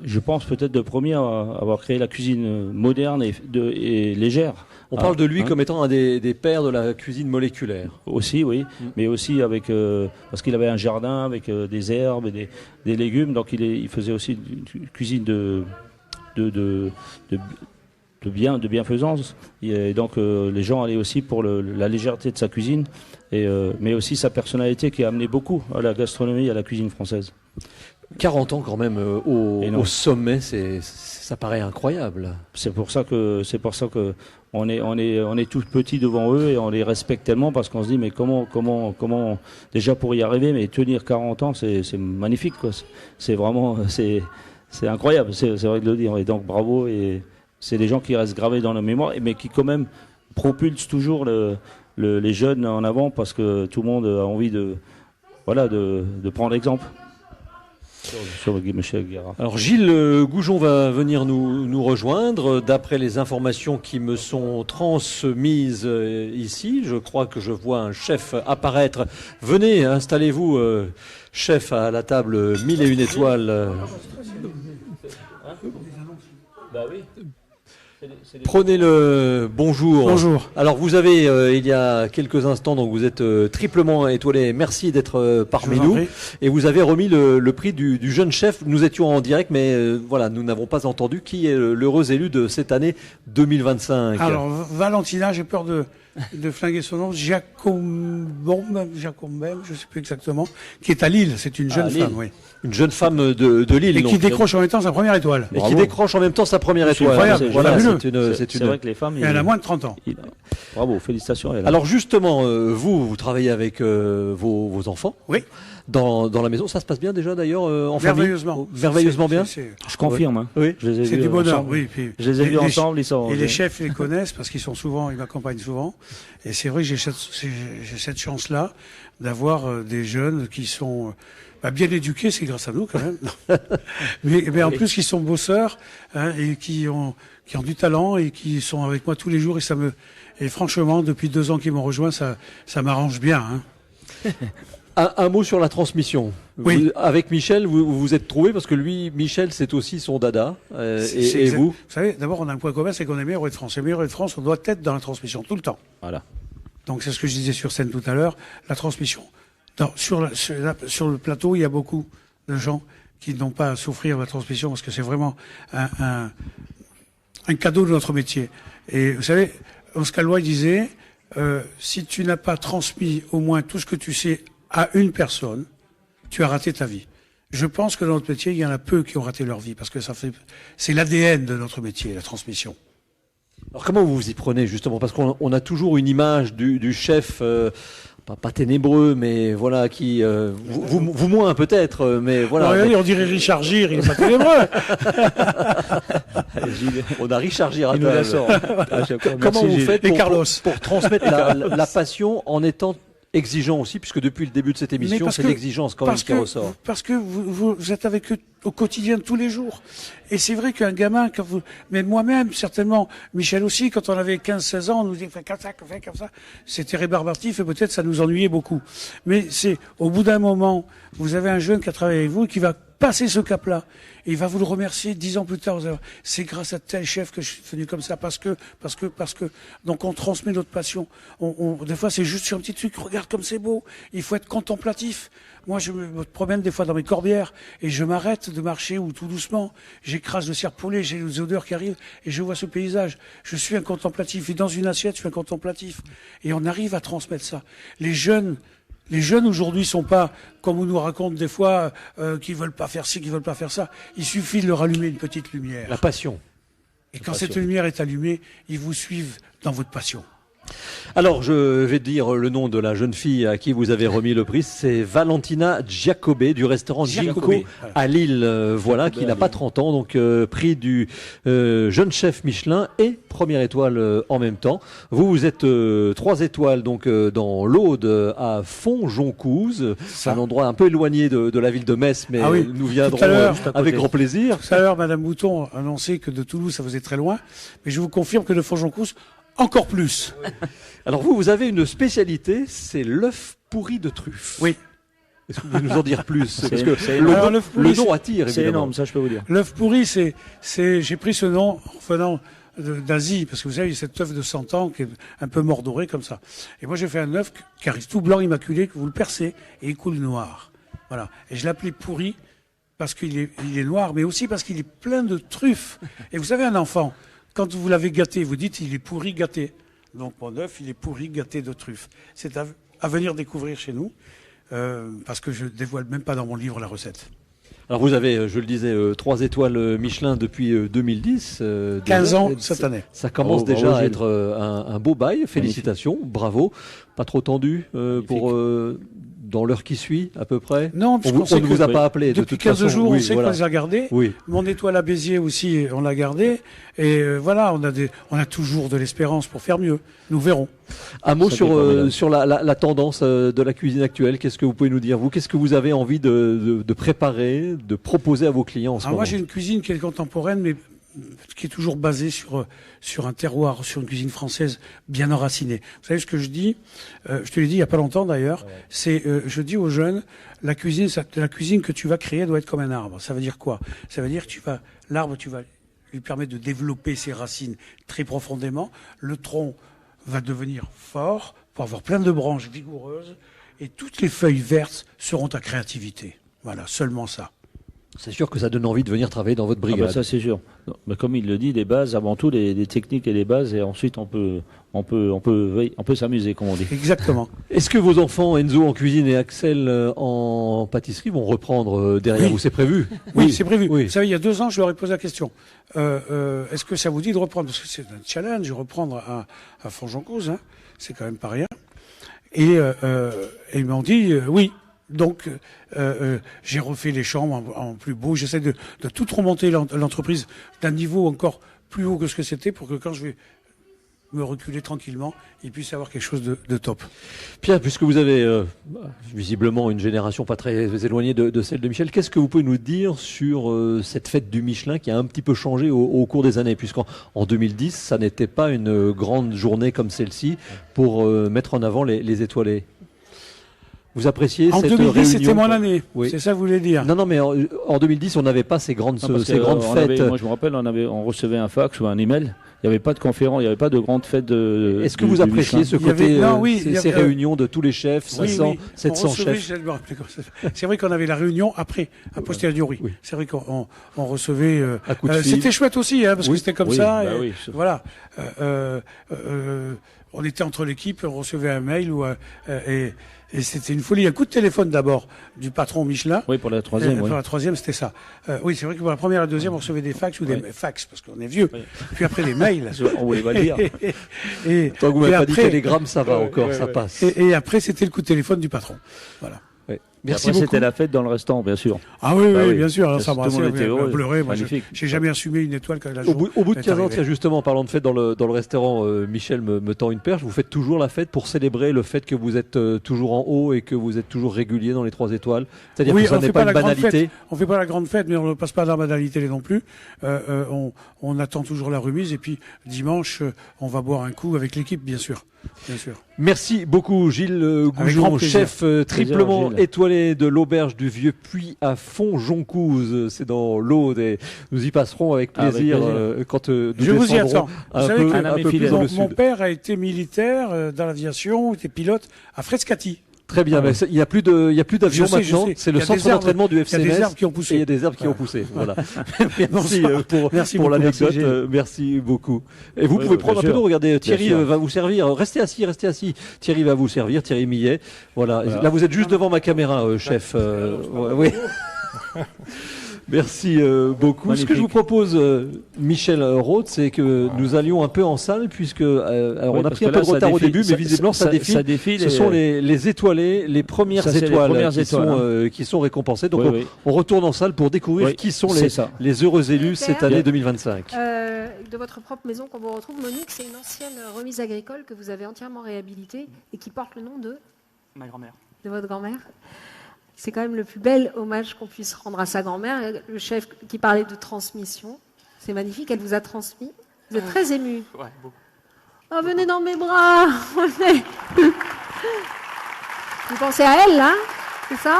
je pense peut-être le premier à avoir créé la cuisine moderne et légère. On parle de lui comme étant un des pères de la cuisine moléculaire. Aussi, oui, mais aussi parce qu'il avait un jardin avec des herbes et des légumes, donc il faisait aussi une cuisine de bienfaisance, et donc les gens allaient aussi pour la légèreté de sa cuisine, mais aussi sa personnalité qui a amené beaucoup à la gastronomie, à la cuisine française. 40 ans quand même au sommet, ça paraît incroyable. C'est pour ça que on est tout petit devant eux, et on les respecte tellement, parce qu'on se dit mais comment déjà pour y arriver, mais tenir 40 ans, c'est magnifique, quoi. C'est vraiment c'est incroyable, c'est vrai de le dire, et donc bravo. Et c'est des gens qui restent gravés dans la mémoire, mais qui quand même propulsent toujours les jeunes en avant, parce que tout le monde a envie de prendre exemple sur Michel Guérard. Alors Gilles Goujon va venir nous rejoindre. D'après les informations qui me sont transmises ici, je crois que je vois un chef apparaître. Venez, installez-vous, chef, à la table 1001 étoiles. Bah oui. Prenez-le. Bonjour. Bonjour. Alors vous avez, il y a quelques instants, donc vous êtes triplement étoilé. Merci d'être parmi nous. Et vous avez remis le prix du jeune chef. Nous étions en direct, mais voilà, nous n'avons pas entendu qui est l'heureux élu de cette année 2025. Alors Valentina, j'ai peur de flinguer son nom, Jacobem, je ne sais plus exactement, qui est à Lille. C'est une jeune femme, oui. Une jeune femme de Lille. Et qui décroche en même temps sa première étoile. Et qui décroche en même temps sa première étoile. Incroyable. Voilà, c'est vrai que les femmes. Elle a moins de 30 ans. Bravo, félicitations. Alors justement, vous travaillez avec vos enfants. Oui. Dans la maison, ça se passe bien déjà d'ailleurs en Merveilleusement. famille. Merveilleusement bien. Je confirme. Hein. Oui. C'est du bonheur. Oui. Puis je les ai vus ensemble, ils sont. Et les chefs les connaissent parce qu'ils m'accompagnent souvent. Et c'est vrai que j'ai cette chance-là d'avoir des jeunes qui sont bien éduqués, c'est grâce à nous quand même. mais en plus, ils sont bosseurs hein, et qui ont du talent et qui sont avec moi tous les jours. Et franchement, depuis 2 ans qu'ils m'ont rejoint, ça m'arrange bien. Hein. Un mot sur la transmission. Oui. Avec Michel, vous vous êtes trouvé parce que lui, Michel, c'est aussi son dada. Et vous? Vous savez, d'abord, on a un point commun, c'est qu'on est meilleur de France. Et meilleur de France, on doit être dans la transmission tout le temps. Voilà. Donc c'est ce que je disais sur scène tout à l'heure, la transmission. Sur le plateau, il y a beaucoup de gens qui n'ont pas à souffrir de la transmission parce que c'est vraiment un cadeau de notre métier. Et vous savez, Oscar Wilde disait, si tu n'as pas transmis au moins tout ce que tu sais à une personne, tu as raté ta vie. Je pense que dans notre métier, il y en a peu qui ont raté leur vie parce que c'est l'ADN de notre métier, la transmission. Alors comment vous vous y prenez justement? Parce qu'on a toujours une image du chef, pas ténébreux, mais voilà, qui vous moins peut-être, mais voilà. Non, regardez, on dirait Richard Gere, il n'est pas ténébreux. On a Richard Gere. Il nous la sort. Comment vous faites Et Carlos. pour transmettre la passion en étant exigeant aussi, puisque depuis le début de cette émission, c'est l'exigence quand même qui ressort. Parce que vous êtes avec eux au quotidien tous les jours. Et c'est vrai qu'un gamin, mais moi-même, certainement, Michel aussi, quand on avait 15-16 ans, on nous disait, fais comme ça. C'était rébarbatif et peut-être ça nous ennuyait beaucoup. Mais c'est, au bout d'un moment, vous avez un jeune qui a travaillé avec vous et qui va passer ce cap-là. Et il va vous le remercier 10 ans plus tard. C'est grâce à tel chef que je suis venu comme ça, parce que. Donc on transmet notre passion. Des fois, c'est juste sur un petit truc. Regarde comme c'est beau. Il faut être contemplatif. Moi, je me promène des fois dans mes corbières et je m'arrête de marcher ou tout doucement. J'écrase le cerf-poulet, j'ai les odeurs qui arrivent et je vois ce paysage. Je suis un contemplatif. Et dans une assiette, je suis un contemplatif. Et on arrive à transmettre ça. Les jeunes aujourd'hui sont pas, comme on nous raconte des fois, qui veulent pas faire ci, qui veulent pas faire ça. Il suffit de leur allumer une petite lumière. La passion. Et quand cette lumière est allumée, ils vous suivent dans votre passion. Alors, je vais dire le nom de la jeune fille à qui vous avez remis le prix. C'est Valentina Giacobbe du restaurant Ginko à Lille, qui n'a pas 30 ans. Donc, prix du jeune chef Michelin et première étoile en même temps. Vous êtes 3 étoiles donc dans l'Aude à Font-Joncouse. C'est un endroit un peu éloigné de la ville de Metz, mais nous viendrons avec grand plaisir. Tout à l'heure, Madame Mouton a annoncé que de Toulouse, ça faisait très loin. Mais je vous confirme que de Font-Joncouse, encore plus. Alors vous avez une spécialité, c'est l'œuf pourri de truffe. Oui. Est-ce que vous pouvez nous en dire plus? Parce que le nom attire, évidemment. C'est énorme, ça je peux vous dire. L'œuf pourri, j'ai pris ce nom en venant d'Asie, parce que vous savez, il y a cet œuf de 100 ans qui est un peu mordoré comme ça. Et moi j'ai fait un œuf qui arrive tout blanc, immaculé, que vous le percez et il coule noir. Voilà. Et je l'appelais pourri parce qu'il est noir, mais aussi parce qu'il est plein de truffes. Et vous savez, un enfant, quand vous l'avez gâté, vous dites il est pourri gâté. Donc mon œuf, il est pourri gâté de truffes. C'est à venir découvrir chez nous, parce que je dévoile même pas dans mon livre la recette. Alors vous avez, je le disais, 3 étoiles Michelin depuis 2010. 15 ans cette année. Ça commence déjà à être un beau bail. Félicitations, bravo. Pas trop tendu pour dans l'heure qui suit, à peu près? Non, on ne vous a pas appelé. Depuis 15 jours, on sait qu'on les a gardés. Oui. Mon étoile à Béziers aussi, on l'a gardé. Et voilà, on a toujours de l'espérance pour faire mieux. Nous verrons. Un mot sur la tendance de la cuisine actuelle. Qu'est-ce que vous pouvez nous dire, vous? Qu'est-ce que vous avez envie de préparer, de proposer à vos clients en ce moment? Moi, j'ai une cuisine qui est contemporaine, mais qui est toujours basée sur un terroir, sur une cuisine française bien enracinée. Vous savez ce que je dis? Je te l'ai dit il y a pas longtemps d'ailleurs. C'est, je dis aux jeunes, la cuisine que tu vas créer doit être comme un arbre. Ça veut dire quoi? Ça veut dire que l'arbre, tu vas lui permettre de développer ses racines très profondément. Le tronc va devenir fort pour avoir plein de branches vigoureuses et toutes les feuilles vertes seront ta créativité. Voilà, seulement ça. C'est sûr que ça donne envie de venir travailler dans votre brigade. Ça c'est sûr. Mais comme il le dit, les bases, avant tout les techniques et les bases, et ensuite on peut s'amuser, comme on dit. Exactement. Est-ce que vos enfants, Enzo en cuisine et Axel en pâtisserie, vont reprendre derrière vous? C'est prévu? Oui, c'est prévu. Oui. Vous savez, il y a 2 ans, je leur ai posé la question. Est-ce que ça vous dit de reprendre? Parce que c'est un challenge de reprendre à Font-Joncouse, hein. C'est quand même pas rien. Et ils m'ont dit oui. Donc, j'ai refait les chambres en plus beau. J'essaie de tout remonter l'entreprise d'un niveau encore plus haut que ce que c'était pour que quand je vais me reculer tranquillement et puisse avoir quelque chose de top. Pierre, puisque vous avez visiblement une génération pas très éloignée de celle de Michel, qu'est-ce que vous pouvez nous dire sur cette fête du Michelin qui a un petit peu changé au cours des années, puisqu'en 2010, ça n'était pas une grande journée comme celle-ci pour mettre en avant les étoilés. Vous appréciez en cette 2010, réunion? c'était mon année. Oui. C'est ça que vous voulez dire? Non, mais en 2010, on n'avait pas ces grandes fêtes. Moi, je me rappelle, on recevait un fax ou un email. Il n'y avait pas de conférence, il n'y avait pas de grande fête. Est-ce que vous appréciez ce côté, ces réunions de tous les chefs, 500, 700 chefs? C'est vrai qu'on avait la réunion après, a posteriori. Oui. C'est vrai qu'on recevait. C'était chouette aussi, hein, parce que c'était comme ça. Bah et, voilà. On était entre l'équipe, on recevait un mail et c'était une folie. Un coup de téléphone d'abord du patron Michelin. Oui, pour la troisième. Pour la troisième, c'était ça. Oui, c'est vrai que pour la première et la deuxième, on recevait des fax ou des fax, parce qu'on est vieux. Oui. Puis après, les mails. On voulait pas le dire. Tant que vous m'avez pas dit télégramme, ça va encore, ça passe. Et après, c'était le coup de téléphone du patron. Voilà. Merci beaucoup. C'était la fête dans le restaurant, bien sûr. Ah oui, bien sûr. On s'embrassait, on pleurait. Moi, j'ai jamais assumé une étoile quand la journée. Au bout de 15 ans, tiens, justement, en parlant de fête dans le restaurant, Michel me tend une perche. Vous faites toujours la fête pour célébrer le fait que vous êtes toujours en haut et que vous êtes toujours régulier dans les 3 étoiles. C'est-à-dire que ça n'est pas une banalité. On fait pas la grande fête, mais on ne passe pas dans la banalité non plus. On attend toujours la remise et puis dimanche, on va boire un coup avec l'équipe, bien sûr. Bien sûr. Merci beaucoup Gilles Goujon, chef triplement étoilé de l'auberge du Vieux Puy à Font-Joncouz. C'est dans l'Aude et nous y passerons avec plaisir, quand nous descendrons un peu plus dans le sud. Mon père a été militaire dans l'aviation, était pilote à Frescati. Très bien, mais il n'y a plus d'avions maintenant. C'est le centre d'entraînement du FCMS. Il y a des arbres qui ont poussé. Et il y a des arbres qui ont poussé. Voilà. Merci pour l'anecdote. Merci beaucoup. Et vous pouvez prendre un peu d'eau. Regardez, Thierry va vous servir. Restez assis. Thierry va vous servir. Thierry Millet. Voilà. Là, vous êtes juste devant ma caméra, chef. Oui. Merci beaucoup. Magnifique. Ce que je vous propose, Michel Roth, c'est que nous allions un peu en salle, puisque alors on a pris un peu de retard au début, mais visiblement ça défile. Ce sont les étoilés, les premières étoiles qui sont récompensées. Donc on retourne en salle pour découvrir qui sont les heureux élus cette année 2025. De votre propre maison qu'on vous retrouve, Monique, c'est une ancienne remise agricole que vous avez entièrement réhabilitée et qui porte le nom de ma grand-mère. De votre grand-mère. C'est quand même le plus bel hommage qu'on puisse rendre à sa grand-mère. Le chef qui parlait de transmission, c'est magnifique, elle vous a transmis. Vous êtes très ému. Ouais, beaucoup. Oh, venez dans mes bras. Venez. Vous pensez à elle, là? C'est ça?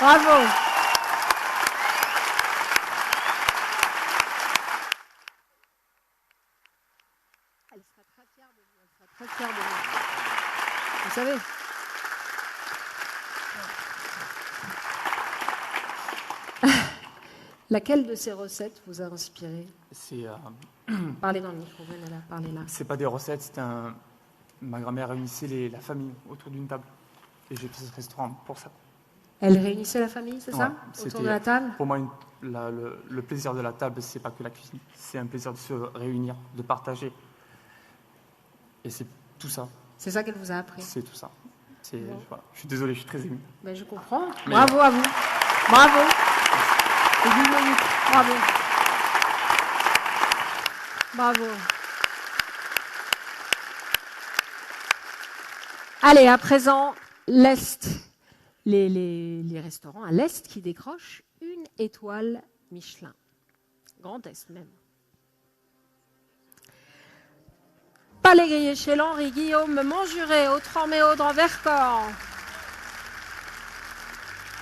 Bravo. Elle sera très fière de vous. Elle sera très fière de vous. Vous savez. Laquelle de ces recettes vous a inspiré? C'est parlez dans le micro, là, parlez là. C'est pas des recettes, c'était ma grand-mère réunissait la famille autour d'une table. Et j'ai fait ce restaurant pour ça. Elle réunissait la famille, c'est ça? Autour de la table? Pour moi, le plaisir de la table, c'est pas que la cuisine. C'est un plaisir de se réunir, de partager. Et c'est tout ça. C'est ça qu'elle vous a appris? C'est tout ça. Voilà. Je suis désolé, je suis très ému. Ben, je comprends. Bravo à vous. Bravo. Et vive Monique. Bravo. Bravo. Allez, à présent, l'Est. Les restaurants à l'Est qui décrochent une étoile Michelin. Grand Est même. Palais Grillé chez Henri Guillaume Montjuré, Autran-Méaudre en Vercors.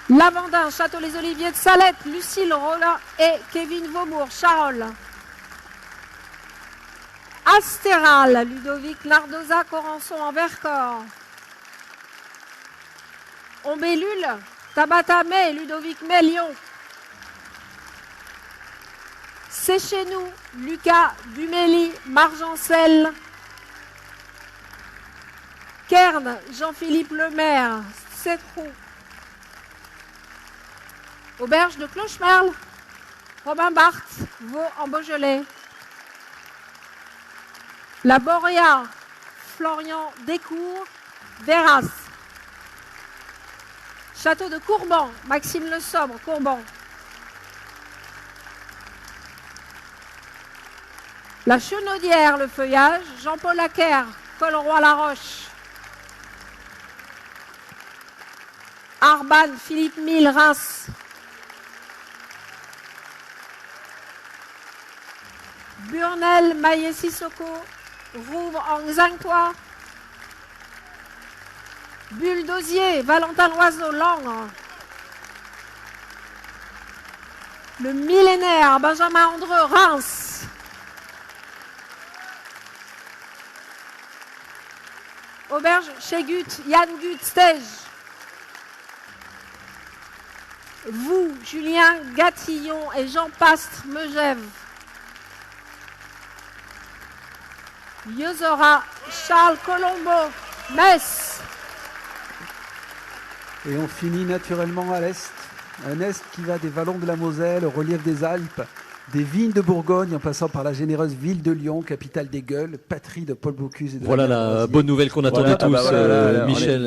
Lavandin, Château les Oliviers de Salette, Lucille Rollin et Kevin Vaubourg, Charolles. Astéral, Ludovic Nardoza, Corançon en Vercors. Ombellule, Tabata May, Ludovic May, Lyon. C'est chez nous, Lucas Dumély, Margencel. Kern, Jean-Philippe Lemaire, Sétrou. Auberge de Clochemerle, Robin Barthes, Vaux en Beaujolais. La Boréa, Florian Descours, Verras. Château de Courban, Maxime Le Sobre, Courban. La Chenaudière, le feuillage. Jean-Paul Laquer, Colleroy-la-Roche. Arban, Philippe Mille, Reims. Burnel, Maillé Sissoko, Rouvre, Angzangtois. Bulle d'Osier, Valentin Loiseau, Langres. Le millénaire, Benjamin Andreu, Reims. Auberge chez Gut, Yann Gut, Stège. Vous, Julien Gatillon et Jean Pastre, Megève. Yozora, Charles Colombo, Metz. Et on finit naturellement à l'est. Un est qui va des vallons de la Moselle, au relief des Alpes, des vignes de Bourgogne, en passant par la généreuse ville de Lyon, capitale des Gueules, patrie de Paul Bocuse et de Voilà la bonne nouvelle qu'on attendait tous,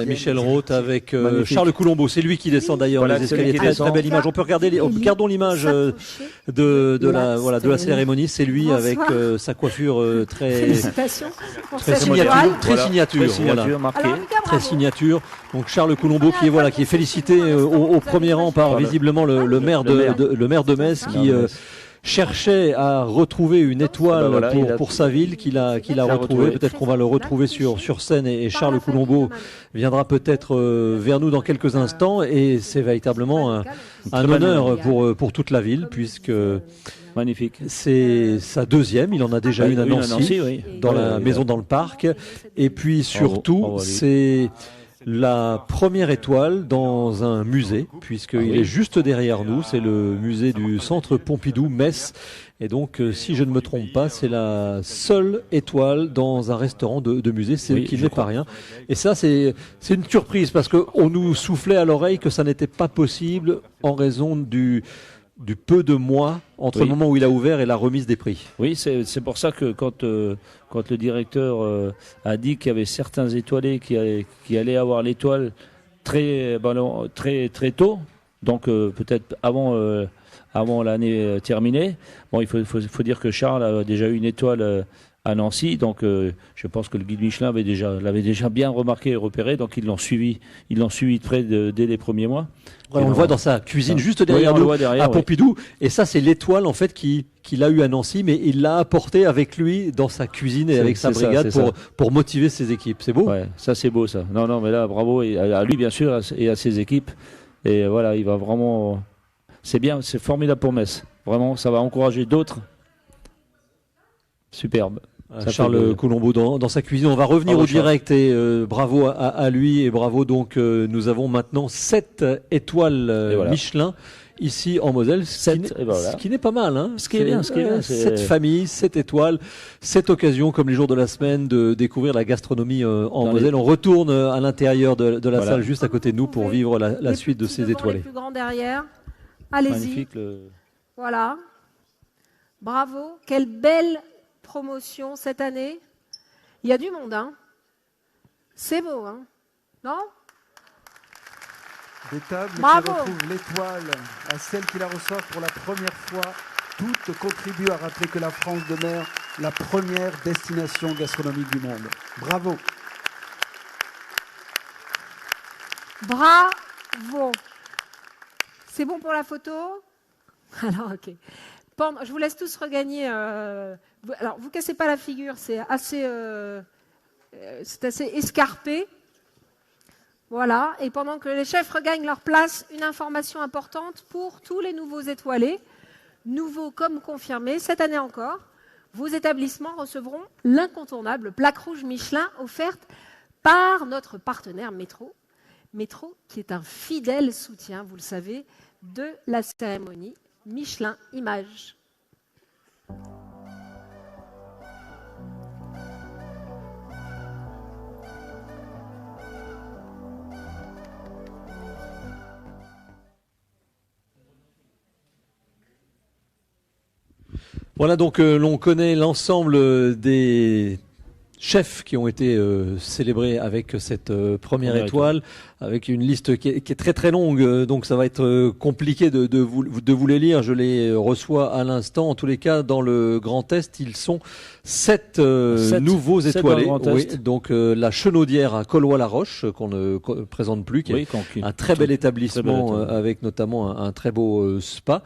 Michel Roth avec Charles Coulombeau. C'est lui qui descend d'ailleurs les escaliers. Très belle image. On peut regarder, regardons l'image de la cérémonie. C'est lui avec sa coiffure très signature, marquée. Très signature. Donc Charles Coulombeau qui est félicité au premier rang par visiblement le maire de Metz qui cherchait à retrouver une étoile pour sa ville qu'il a retrouvée. Peut-être qu'on va le retrouver sur scène et Charles Coulombeau viendra peut-être vers nous dans quelques instants et c'est véritablement un honneur pour toute la ville puisque magnifique. C'est sa deuxième, il en a déjà une à Nancy, dans la maison dans le parc et puis surtout c'est la première étoile dans un musée, puisqu'il est juste derrière nous, c'est le musée du Centre Pompidou, Metz. Et donc, si je ne me trompe pas, c'est la seule étoile dans un restaurant de musée, qui n'est pas rien. Et ça, c'est une surprise, parce qu'on nous soufflait à l'oreille que ça n'était pas possible en raison du peu de mois entre le moment où il a ouvert et la remise des prix. Oui, c'est pour ça que quand le directeur a dit qu'il y avait certains étoilés qui allaient avoir l'étoile très tôt, donc peut-être avant l'année terminée. Bon, il faut dire que Charles a déjà eu une étoile à Nancy, donc je pense que le guide Michelin l'avait déjà bien remarqué et repéré, donc ils l'ont suivi de près dès les premiers mois. Ouais, on le voit dans sa cuisine juste derrière nous, à Pompidou, et ça c'est l'étoile en fait qu'il a eu à Nancy, mais il l'a apporté avec lui dans sa cuisine et avec sa brigade pour motiver ses équipes. C'est beau. Ouais, ça c'est beau ça. Non, mais là bravo à lui bien sûr et à ses équipes. Et voilà, il va vraiment. C'est bien, c'est formidable pour Metz. Vraiment, ça va encourager d'autres. Superbe. Charles Coulombeau dans sa cuisine. On va revenir au direct et bravo à lui et bravo donc nous avons maintenant 7 étoiles Michelin ici en Moselle, ce qui n'est pas mal. Hein. Ce qui est bien. 7 familles, 7 étoiles, 7 occasions comme les jours de la semaine de découvrir la gastronomie en Moselle. On retourne à l'intérieur de la salle juste à côté de nous pour vivre la suite de ces étoilés. Les plus grands derrière. Allez-y. Magnifique. Voilà. Bravo. Quelle belle promotion cette année. Il y a du monde, hein. C'est beau, hein. Non? Des tables Bravo. qui retrouvent l'étoile à celles qui la reçoivent pour la première fois. Toutes contribuent à rappeler que la France demeure la première destination gastronomique du monde. Bravo. Bravo. C'est bon pour la photo? Alors, ok. Je vous laisse tous regagner. Alors, vous cassez pas la figure, c'est assez escarpé. Voilà. Et pendant que les chefs regagnent leur place, une information importante pour tous les nouveaux étoilés, nouveaux comme confirmés, cette année encore, vos établissements recevront l'incontournable plaque rouge Michelin offerte par notre partenaire Métro. Métro, qui est un fidèle soutien, vous le savez, de la cérémonie Michelin Image. Voilà donc l'on connaît l'ensemble des chefs qui ont été célébrés avec cette première étoile, avec une liste qui est très très longue, donc ça va être compliqué de vous les lire. Je les reçois à l'instant. En tous les cas, dans le Grand Est, ils sont 7 nouveaux étoilés. Oui, donc la Chenaudière à Colloy-la-Roche, qu'on ne présente plus, qui est un très bel établissement avec notamment un très beau spa.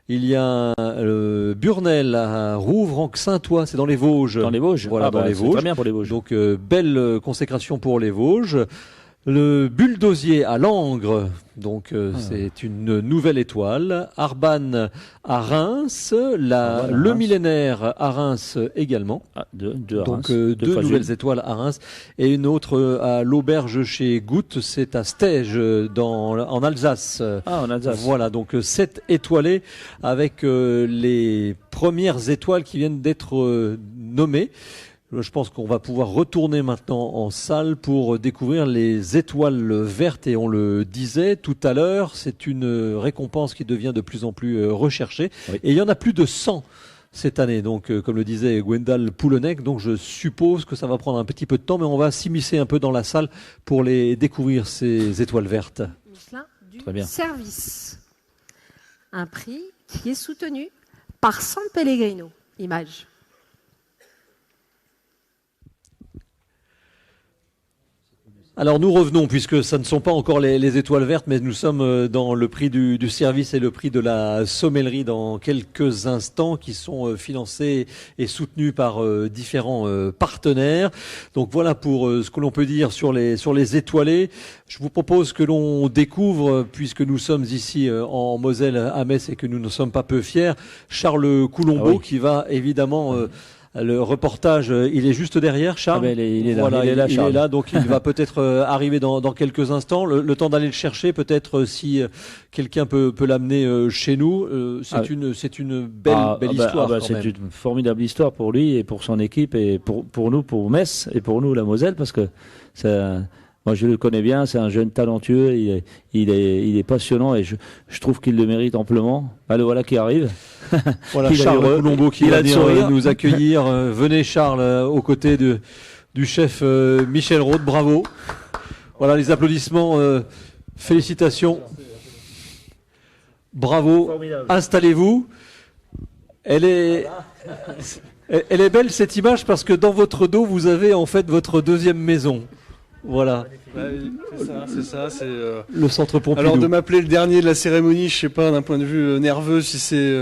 Il y a Burnel à Rouvres-en-Saintois, c'est dans les Vosges. Dans les Vosges. Voilà, dans les Vosges. Très bien pour les Vosges. Donc belle consécration pour les Vosges. Le Bulldozier à Langres, donc c'est une nouvelle étoile. Arban à Reims, le Millénaire à Reims également. Donc deux nouvelles étoiles à Reims et une autre à l'auberge chez Goutte, c'est à Stège en Alsace. Ah, en Alsace. Voilà, donc 7 étoilés avec les premières étoiles qui viennent d'être nommées. Je pense qu'on va pouvoir retourner maintenant en salle pour découvrir les étoiles vertes et on le disait tout à l'heure, c'est une récompense qui devient de plus en plus recherchée et il y en a plus de 100 cette année, donc comme le disait Gwendal Poulenec, donc je suppose que ça va prendre un petit peu de temps mais on va s'immiscer un peu dans la salle pour les découvrir ces étoiles vertes. Michelin du service, un prix qui est soutenu par San Pellegrino, Image. Alors nous revenons, puisque ça ne sont pas encore les étoiles vertes, mais nous sommes dans le prix du service et le prix de la sommellerie dans quelques instants, qui sont financés et soutenus par différents partenaires. Donc voilà pour ce que l'on peut dire sur les étoilés. Je vous propose que l'on découvre, puisque nous sommes ici en Moselle à Metz et que nous ne sommes pas peu fiers, Charles Coulombeau qui va évidemment... le reportage, il est juste derrière, Charles. Il est là, voilà, il est là, donc il va peut-être arriver dans quelques instants. Le temps d'aller le chercher, peut-être si quelqu'un peut l'amener chez nous. C'est une belle histoire. C'est une formidable histoire pour lui et pour son équipe et pour nous, pour Metz et pour nous la Moselle, parce que moi je le connais bien, c'est un jeune talentueux, il est passionnant et je trouve qu'il le mérite amplement. Le voilà qui arrive. Voilà Charles Coulombeau qui va venir nous accueillir. Venez Charles, aux côtés du chef Michel Rode, bravo. Voilà les applaudissements, félicitations. Bravo, installez-vous. Elle est belle cette image parce que dans votre dos vous avez en fait votre deuxième maison. Voilà. C'est ça. Le centre Pompidou. Alors de m'appeler le dernier de la cérémonie, je sais pas d'un point de vue nerveux si c'est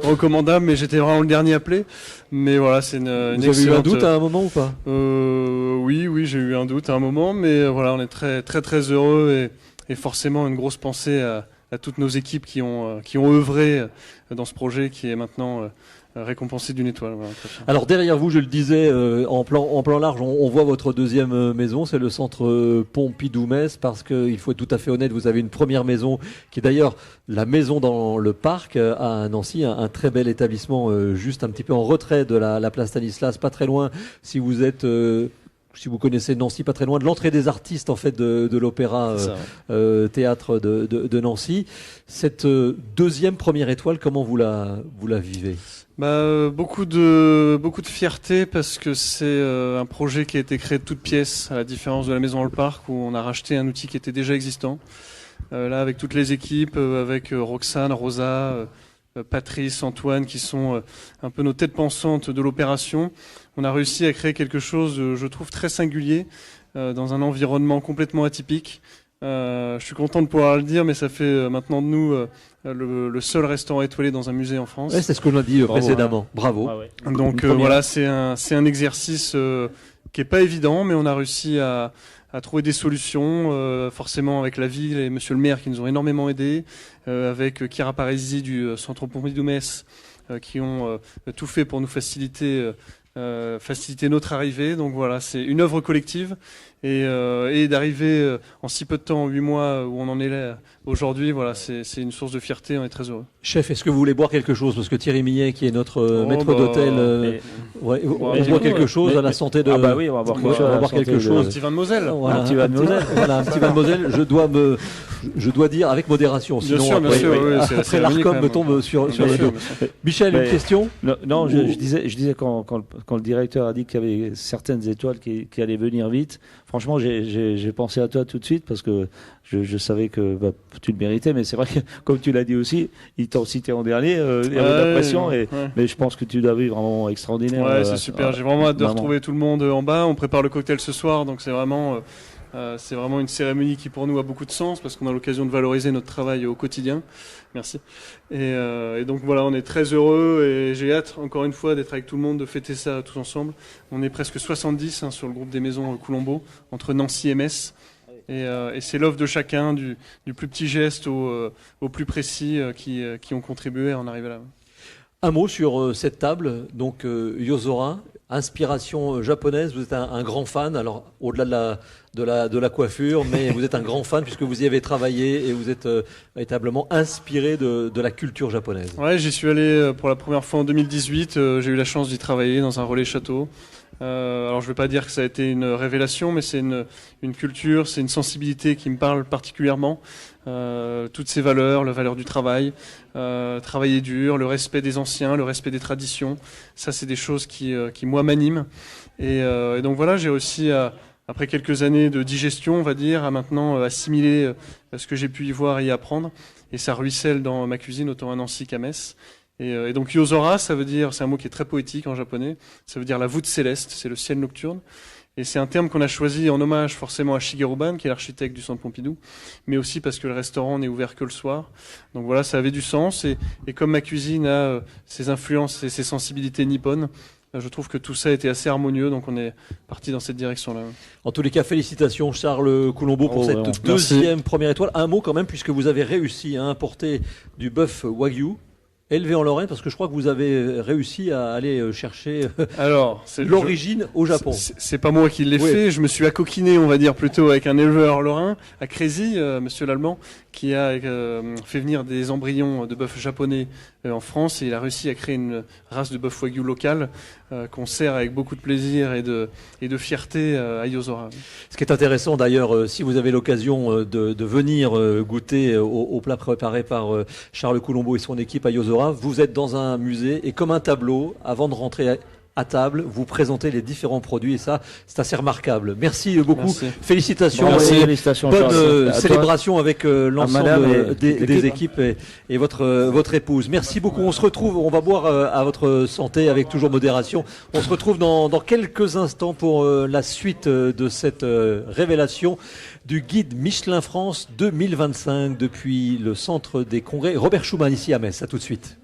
recommandable, mais j'étais vraiment le dernier appelé. Mais voilà, c'est une Vous avez eu un doute à un moment ou pas? Oui, j'ai eu un doute à un moment, mais voilà, on est très très très heureux et forcément une grosse pensée à toutes nos équipes qui ont œuvré dans ce projet qui est maintenant récompensé d'une étoile. Voilà. Alors derrière vous, je le disais, en plan large, on voit votre deuxième maison, c'est le centre Pompidou-Metz, parce qu'il faut être tout à fait honnête, vous avez une première maison qui est d'ailleurs la maison dans le parc à Nancy, un très bel établissement juste un petit peu en retrait de la place Stanislas, pas très loin si vous êtes... si vous connaissez Nancy, pas très loin de l'entrée des artistes en fait de l'opéra théâtre de Nancy. Cette première étoile, comment vous la vivez? Beaucoup de fierté parce que c'est un projet qui a été créé de toutes pièces, à la différence de la maison dans le parc où on a racheté un outil qui était déjà existant. Là, avec toutes les équipes, avec Roxane, Rosa, Patrice, Antoine, qui sont un peu nos têtes pensantes de l'opération, on a réussi à créer quelque chose, je trouve, très singulier, dans un environnement complètement atypique. Je suis content de pouvoir le dire, mais ça fait maintenant de nous le seul restaurant étoilé dans un musée en France. Ouais, c'est ce qu'on a dit précédemment. Bravo. Ah ouais. Donc voilà, c'est un exercice qui est pas évident, mais on a réussi à trouver des solutions, forcément avec la ville et Monsieur le maire qui nous ont énormément aidés, avec Chiara Parisi du Centre Pompidou-Metz qui ont tout fait pour nous faciliter notre arrivée. Donc voilà, c'est une œuvre collective et d'arriver en si peu de temps, en 8 mois, où on en est là aujourd'hui, voilà, c'est une source de fierté, on est très heureux. Chef, est-ce que vous voulez boire quelque chose? Parce que Thierry Millet, qui est notre maître d'hôtel, on boit quelque chose à la santé de... Ah bah oui, on va boire quelque chose. Un petit vin de Moselle. Voilà, un petit vin de Moselle. Voilà, un petit vin de Moselle. Je dois dire avec modération, Bien sinon sûr, après, après l'ARCOM me tombe sur le dos. Michel, une question? Non, je disais quand le directeur a dit qu'il y avait certaines étoiles qui allaient venir vite, franchement, j'ai pensé à toi tout de suite parce que je savais que tu le méritais, mais c'est vrai que, comme tu l'as dit aussi, ils t'ont cité en dernier, il y avait de la pression, mais je pense que tu l'as vu vraiment extraordinaire. Ouais, c'est super, j'ai vraiment hâte de retrouver tout le monde en bas. On prépare le cocktail ce soir, donc c'est vraiment une cérémonie qui pour nous a beaucoup de sens parce qu'on a l'occasion de valoriser notre travail au quotidien. Merci. Et donc voilà, on est très heureux et j'ai hâte encore une fois d'être avec tout le monde, de fêter ça tous ensemble. On est presque 70 sur le groupe des maisons Coulombeau, entre Nancy et Metz. Et c'est l'œuvre de chacun, du plus petit geste au plus précis, qui ont contribué à en arriver là. Un mot sur cette table, donc Yozora, inspiration japonaise. Vous êtes un grand fan, alors au-delà de la coiffure, mais vous êtes un grand fan puisque vous y avez travaillé et vous êtes véritablement inspiré de la culture japonaise. Ouais, j'y suis allé pour la première fois en 2018. J'ai eu la chance d'y travailler dans un relais château. Alors je ne vais pas dire que ça a été une révélation, mais c'est une culture, c'est une sensibilité qui me parle particulièrement. Toutes ces valeurs, la valeur du travail, travailler dur, le respect des anciens, le respect des traditions, ça c'est des choses qui moi m'animent. Et donc voilà, j'ai aussi, après quelques années de digestion, on va dire, à maintenant assimiler ce que j'ai pu y voir et y apprendre. Et ça ruisselle dans ma cuisine, autant à Nancy qu'à Metz. Et donc Yozora, ça veut dire, c'est un mot qui est très poétique en japonais, ça veut dire la voûte céleste, c'est le ciel nocturne. Et c'est un terme qu'on a choisi en hommage forcément à Shigeru Ban, qui est l'architecte du Centre Pompidou, mais aussi parce que le restaurant n'est ouvert que le soir. Donc voilà, ça avait du sens. Et comme ma cuisine a ses influences et ses sensibilités nippones, je trouve que tout ça était assez harmonieux, donc on est parti dans cette direction-là. En tous les cas, félicitations Charles Coulombeau pour cette deuxième première étoile. Un mot quand même, puisque vous avez réussi à importer du bœuf Wagyu, élevé en Lorraine, parce que je crois que vous avez réussi à aller chercher l'origine au Japon. C'est pas moi qui l'ai fait, je me suis accoquiné, on va dire, plutôt avec un éleveur lorrain, à Crézy, monsieur l'Allemand, qui a fait venir des embryons de bœuf japonais en France, et il a réussi à créer une race de bœuf Wagyu local qu'on sert avec beaucoup de plaisir et de fierté à Yozora. Ce qui est intéressant d'ailleurs, si vous avez l'occasion de venir goûter au plat préparé par Charles Coulombeau et son équipe à Yozora, vous êtes dans un musée et comme un tableau, avant de rentrer à table, vous présentez les différents produits et ça, c'est assez remarquable. Merci beaucoup. Merci. Félicitations. Merci. Bonne célébration avec l'ensemble des équipes et votre épouse. Merci beaucoup. On se retrouve, on va boire à votre santé avec toujours modération. On se retrouve dans quelques instants pour la suite de cette révélation du guide Michelin France 2025 depuis le centre des congrès Robert Schuman ici à Metz. À tout de suite.